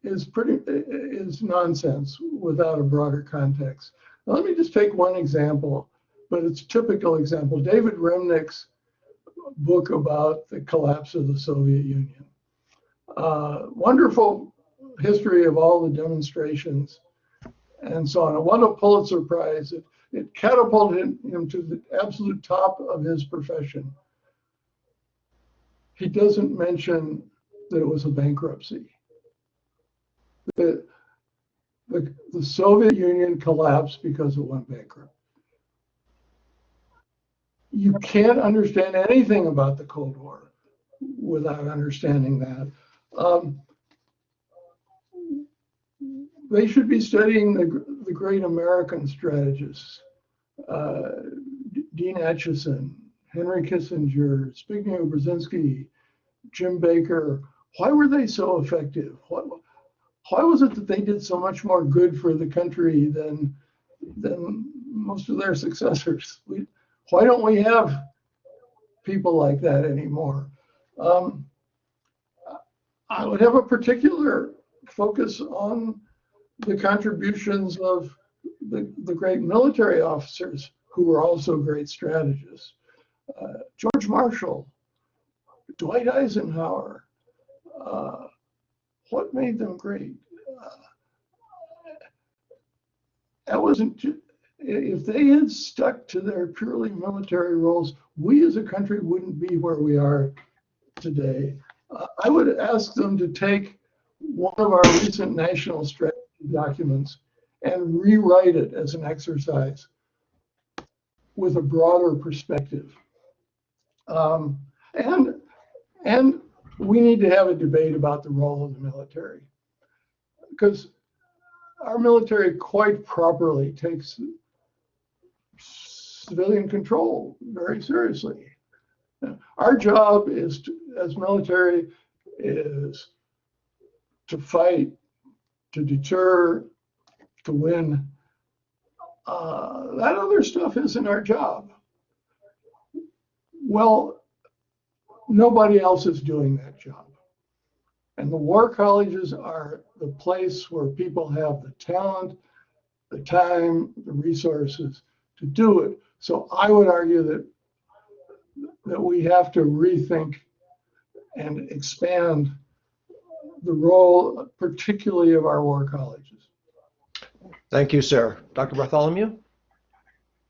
is nonsense without a broader context. Now, let me just take one example, but it's a typical example. David Remnick's book about the collapse of the Soviet Union. Wonderful history of all the demonstrations and so on. It won a Pulitzer Prize. It catapulted him to the absolute top of his profession. He doesn't mention that it was a bankruptcy. The Soviet Union collapsed because it went bankrupt. You can't understand anything about the Cold War without understanding that. They should be studying the great American strategists, Dean Acheson, Henry Kissinger, Zbigniew Brzezinski, Jim Baker. Why were they so effective? Why was it that they did so much more good for the country than most of their successors? Why don't we have people like that anymore? I would have a particular focus on the contributions of the great military officers who were also great strategists. George Marshall, Dwight Eisenhower. What made them great? That wasn't. If they had stuck to their purely military roles, we as a country wouldn't be where we are today. I would ask them to take one of our recent national strategy documents and rewrite it as an exercise with a broader perspective. And we need to have a debate about the role of the military, because our military quite properly takes civilian control very seriously. Our job is as military is to fight, to deter, to win. That other stuff isn't our job. Well, nobody else is doing that job. And the war colleges are the place where people have the talent, the time, the resources to do it. So I would argue that we have to rethink and expand the role, particularly of our war colleges. Thank you, sir. Dr. Bartholomew?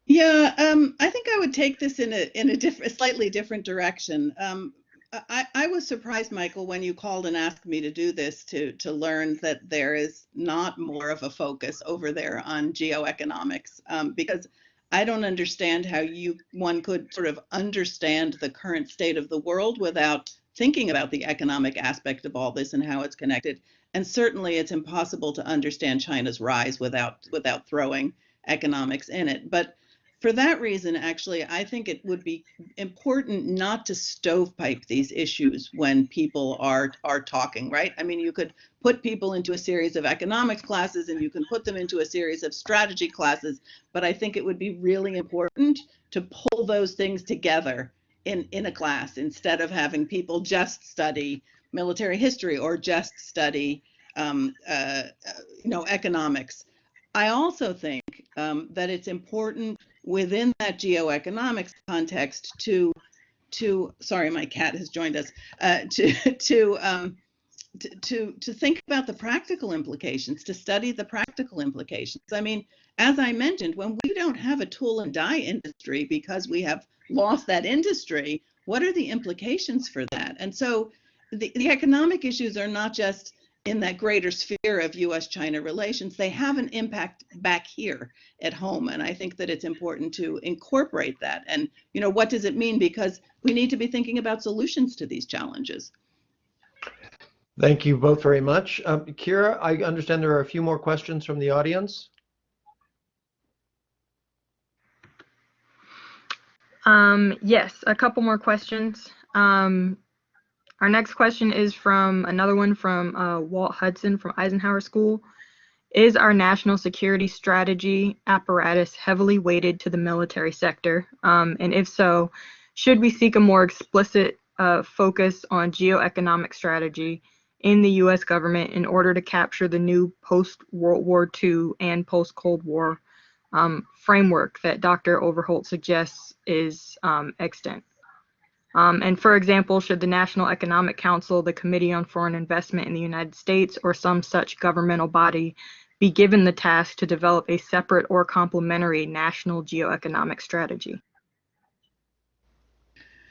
Yeah, I think I would take this in a slightly different direction. I was surprised, Michael, when you called and asked me to do this to learn that there is not more of a focus over there on geoeconomics, because I don't understand how one could sort of understand the current state of the world without thinking about the economic aspect of all this and how it's connected. And certainly it's impossible to understand China's rise without throwing economics in it. But for that reason, actually, I think it would be important not to stovepipe these issues when people are talking, right? I mean, you could put people into a series of economics classes and you can put them into a series of strategy classes, but I think it would be really important to pull those things together in a class instead of having people just study military history or just study economics. I also think that it's important within that geoeconomics context to sorry, my cat has joined us, to think about the practical implications, to study the practical implications. I mean, as I mentioned, when we don't have a tool and die industry because we have lost that industry, what are the implications for that? And so the economic issues are not just in that greater sphere of US-China relations, they have an impact back here at home. And I think that it's important to incorporate that. And, what does it mean? Because we need to be thinking about solutions to these challenges. Thank you both very much. Kira, I understand there are a few more questions from the audience. Yes, a couple more questions. Our next question is from another one from Walt Hudson from Eisenhower School. Is our national security strategy apparatus heavily weighted to the military sector? And if so, should we seek a more explicit focus on geo-economic strategy in the U.S. government in order to capture the new post-World War II and post-Cold War framework that Dr. Overholt suggests is extant? And for example, should the National Economic Council, the Committee on Foreign Investment in the United States, or some such governmental body be given the task to develop a separate or complementary national geo-economic strategy?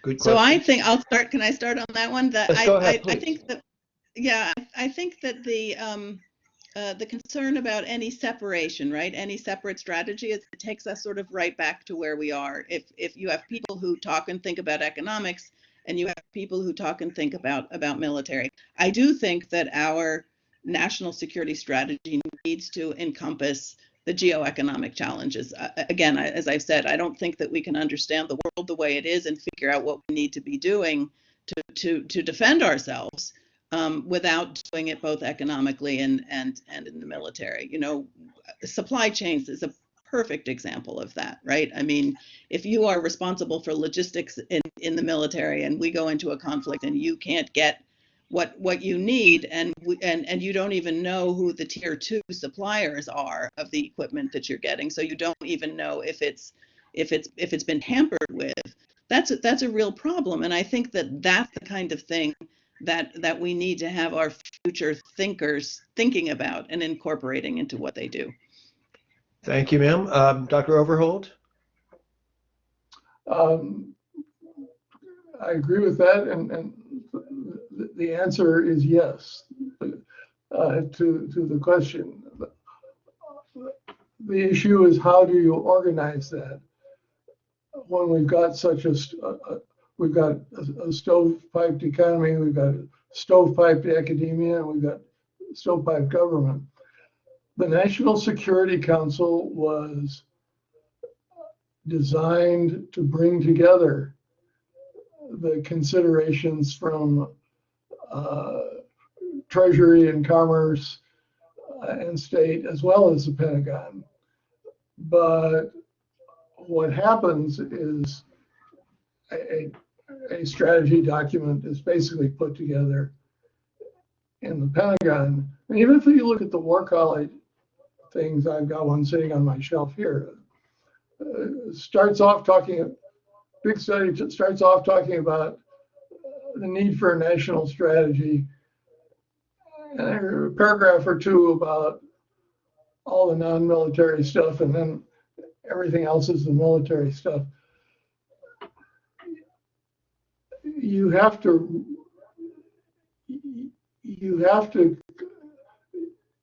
Good So question. I think I'll start. Can I start on that one? That Yes, go ahead, I please. think that, yeah, I think that the concern about any separation, right? Any separate strategy, it takes us sort of right back to where we are. If you have people who talk and think about economics, and you have people who talk and think about military, I do think that our national security strategy needs to encompass the geo-economic challenges. Again, as I've said, I don't think that we can understand the world the way it is and figure out what we need to be doing to defend ourselves without doing it both economically and in the military. You know, supply chains is a perfect example of that, right? I mean, if you are responsible for logistics in the military and we go into a conflict and you can't get what you need, and you don't even know who the tier 2 suppliers are of the equipment that you're getting, so you don't even know if it's been tampered with, that's a real problem. And I think that that's the kind of thing that we need to have our future thinkers thinking about and incorporating into what they do. Thank you, ma'am. Dr. Overholt? I agree with that, and the answer is yes to the question. The issue is, how do you organize that when we've got such we've got a stovepiped economy, we've got stovepiped academia, and we've got stovepiped government. The National Security Council was designed to bring together the considerations from Treasury and Commerce and State, as well as the Pentagon. But what happens is a strategy document is basically put together in the Pentagon. And even if you look at the War College things, I've got one sitting on my shelf here, starts off talking, big study starts off talking about the need for a national strategy, and a paragraph or two about all the non-military stuff, and then everything else is the military stuff. You have to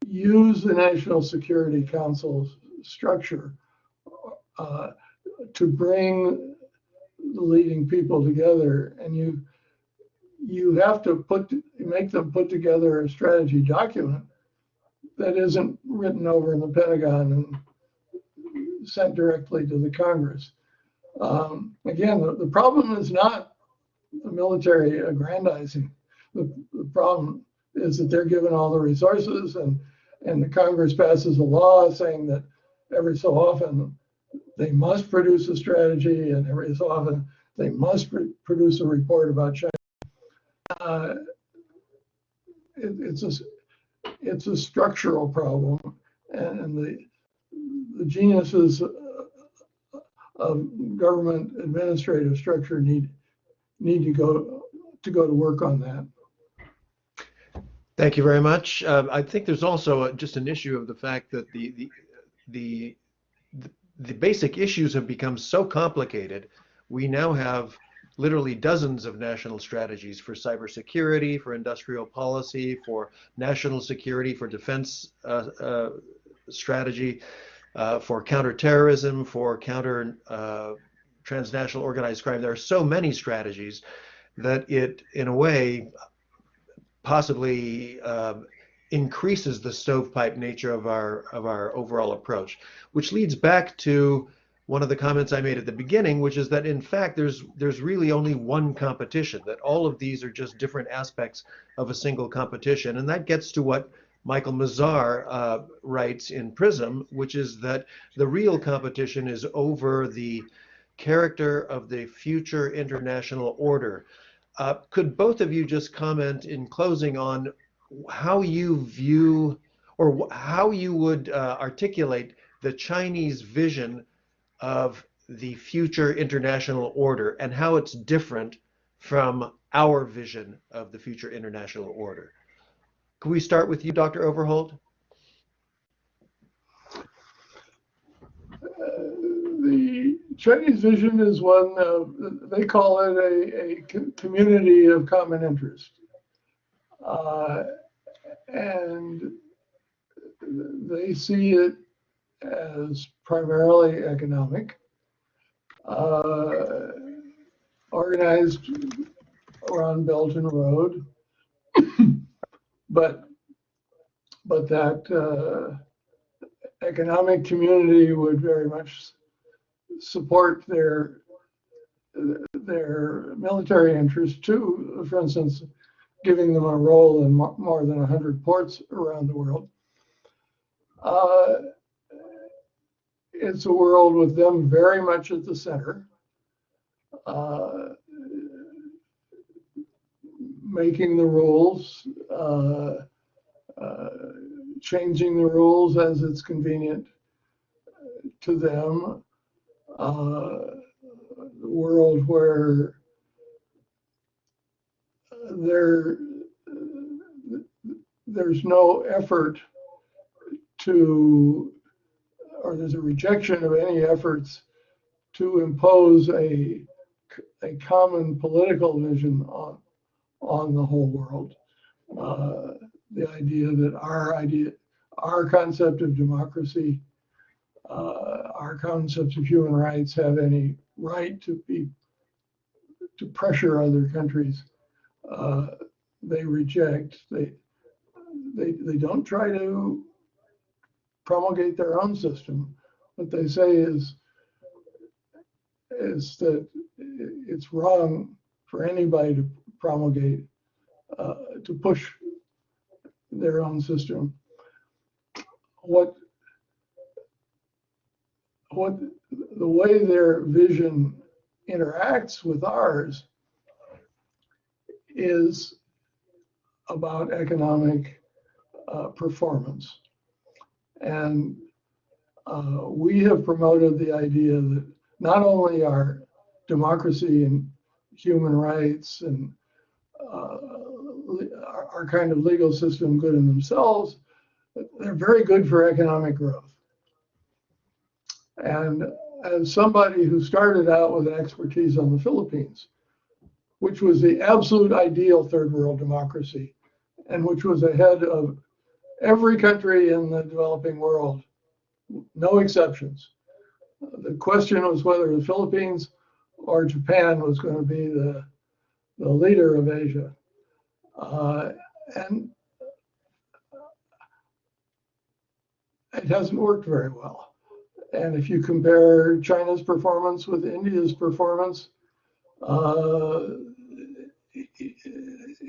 use the National Security Council's structure to bring the leading people together, and you have to make them put together a strategy document that isn't written over in the Pentagon and sent directly to the Congress. Again, the problem is not the military aggrandizing. The problem is that they're given all the resources, and the Congress passes a law saying that every so often they must produce a strategy, and every so often they must produce a report about China. It's a structural problem, and the geniuses of government administrative structure need to go to work on that. Thank you very much. I think there's also just an issue of the fact that the basic issues have become so complicated. We now have literally dozens of national strategies for cybersecurity, for industrial policy, for national security, for defense strategy, for counterterrorism, for counter transnational organized crime. There are so many strategies that it, in a way, possibly increases the stovepipe nature of our overall approach, which leads back to one of the comments I made at the beginning, which is that in fact there's really only one competition, that all of these are just different aspects of a single competition. And that gets to what Michael Mazar writes in Prism, which is that the real competition is over the character of the future international order. Could both of you just comment in closing on how you view or how you would articulate the Chinese vision of the future international order and how it's different from our vision of the future international order? Can we start with you, Dr. Overholt? The Chinese vision is one, they call it a community of common interest. And they see it as primarily economic, organized around Belt and Road, but that economic community would very much support their military interests too. For instance, giving them a role in more than 100 ports around the world. It's a world with them very much at the center, making the rules, changing the rules as it's convenient to them. The world where there's no effort to, or there's a rejection of any efforts to impose a common political vision on the whole world. The idea that our concept of democracy, our concepts of human rights have any right to pressure other countries, they reject. They don't try to promulgate their own system. What they say is that it's wrong for anybody to promulgate, to push their own system. What the way their vision interacts with ours is about economic performance. And we have promoted the idea that not only are democracy and human rights and our kind of legal system good in themselves, but they're very good for economic growth. And as somebody who started out with an expertise on the Philippines, which was the absolute ideal third world democracy, and which was ahead of every country in the developing world, no exceptions. The question was whether the Philippines or Japan was going to be the leader of Asia. And it hasn't worked very well. And if you compare China's performance with India's performance,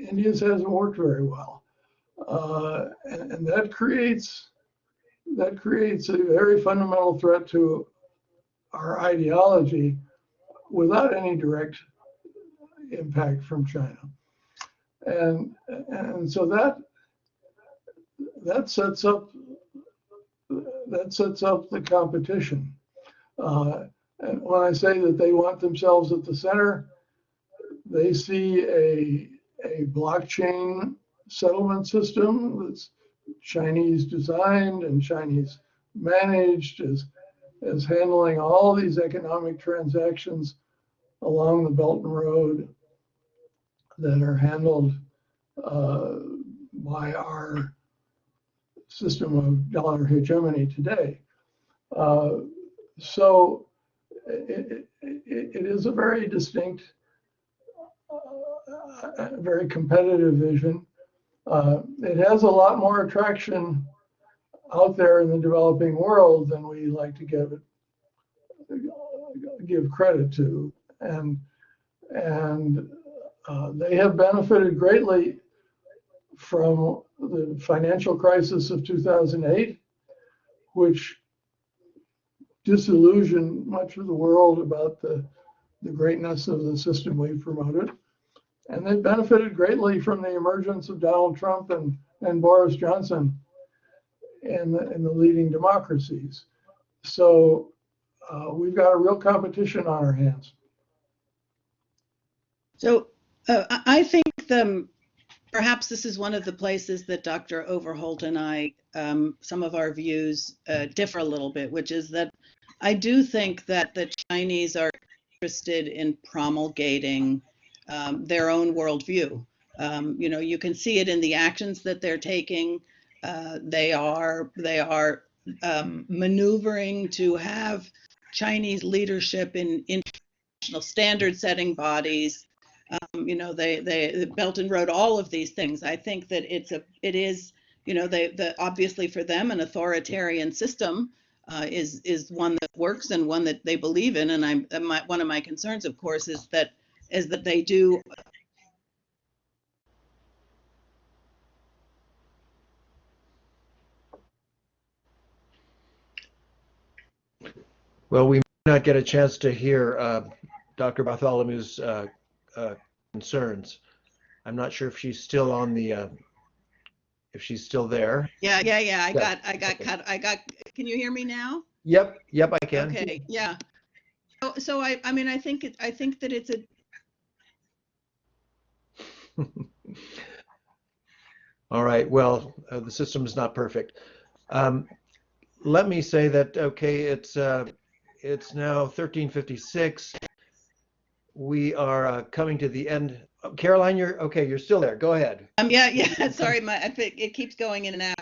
India's hasn't worked very well. And that creates a very fundamental threat to our ideology without any direct impact from China. And so that sets up the competition. And when I say that they want themselves at the center, they see a blockchain settlement system that's Chinese designed and Chinese managed, as handling all these economic transactions along the Belt and Road that are handled by our system of dollar hegemony today. So it is a very distinct, very competitive vision. It has a lot more attraction out there in the developing world than we like to give it give credit to, and they have benefited greatly from the financial crisis of 2008, which disillusioned much of the world about the greatness of the system we promoted. And they benefited greatly from the emergence of Donald Trump and Boris Johnson in the leading democracies. So we've got a real competition on our hands. So I think perhaps this is one of the places that Dr. Overholt and I, some of our views differ a little bit, which is that I do think that the Chinese are interested in promulgating their own worldview. You can see it in the actions that they're taking. They are maneuvering to have Chinese leadership in international standard-setting bodies. They Belt and Road, all of these things. I think that it is obviously for them an authoritarian system is one that works and one that they believe in. And one of my concerns, of course, is that they do. Well, we may not get a chance to hear Dr. Bartholomew's concerns. I'm not sure if she's still on the, if she's still there. Yeah. I got cut. Can you hear me now? Yep, I can. Okay. Yeah. So I mean, I think that it's a. All right. Well, the system is not perfect. Let me say that, okay, it's now 13:56. We are coming to the end. Caroline, you're still there. Go ahead. Yeah. Sorry, it keeps going in and out.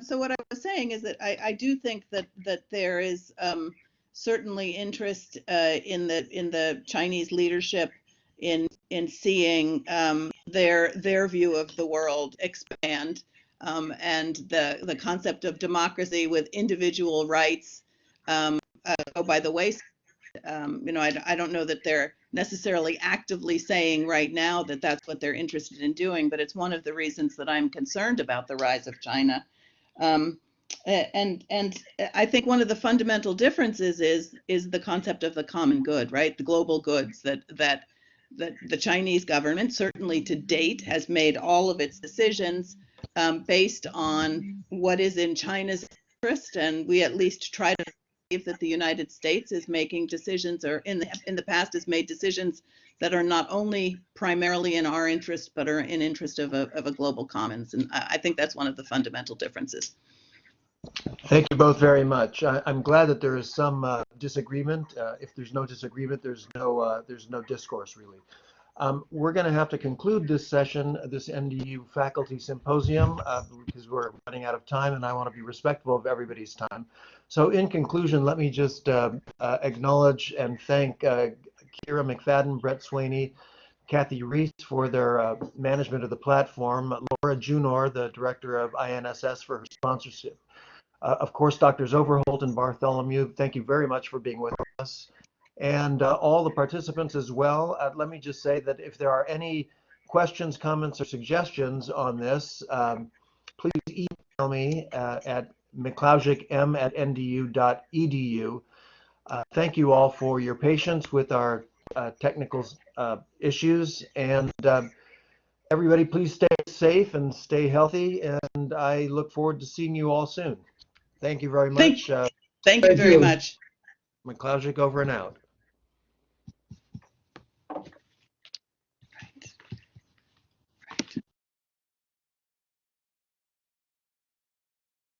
So what I was saying is that I do think that there is certainly interest in the Chinese leadership in seeing their view of the world expand, and the concept of democracy with individual rights go by the wayside. I don't know that they're necessarily actively saying right now that that's what they're interested in doing, but it's one of the reasons that I'm concerned about the rise of China. And I think one of the fundamental differences is the concept of the common good, right? The global goods that the Chinese government, certainly to date, has made all of its decisions based on what is in China's interest, and we at least try to believe that the United States is making decisions, or in the past has made decisions that are not only primarily in our interest, but are in interest of a global commons. And I think that's one of the fundamental differences. Thank you both very much. I'm glad that there is some disagreement. If there's no disagreement, there's no discourse really. We're going to have to conclude this session, this NDU faculty symposium, because we're running out of time, and I want to be respectful of everybody's time. So in conclusion, let me just acknowledge and thank Kira McFadden, Brett Swaney, Kathy Reese for their management of the platform, Laura Junor, the director of INSS, for her sponsorship. Of course, Drs. Overholt and Bartholomew, thank you very much for being with us. And all the participants as well. Let me just say that if there are any questions, comments, or suggestions on this, please email me at mclausicm@ndu.edu. Thank you all for your patience with our technical issues, and everybody please stay safe and stay healthy, and I look forward to seeing you all soon. Thank you very much. Thank you very much. McClausic over and out.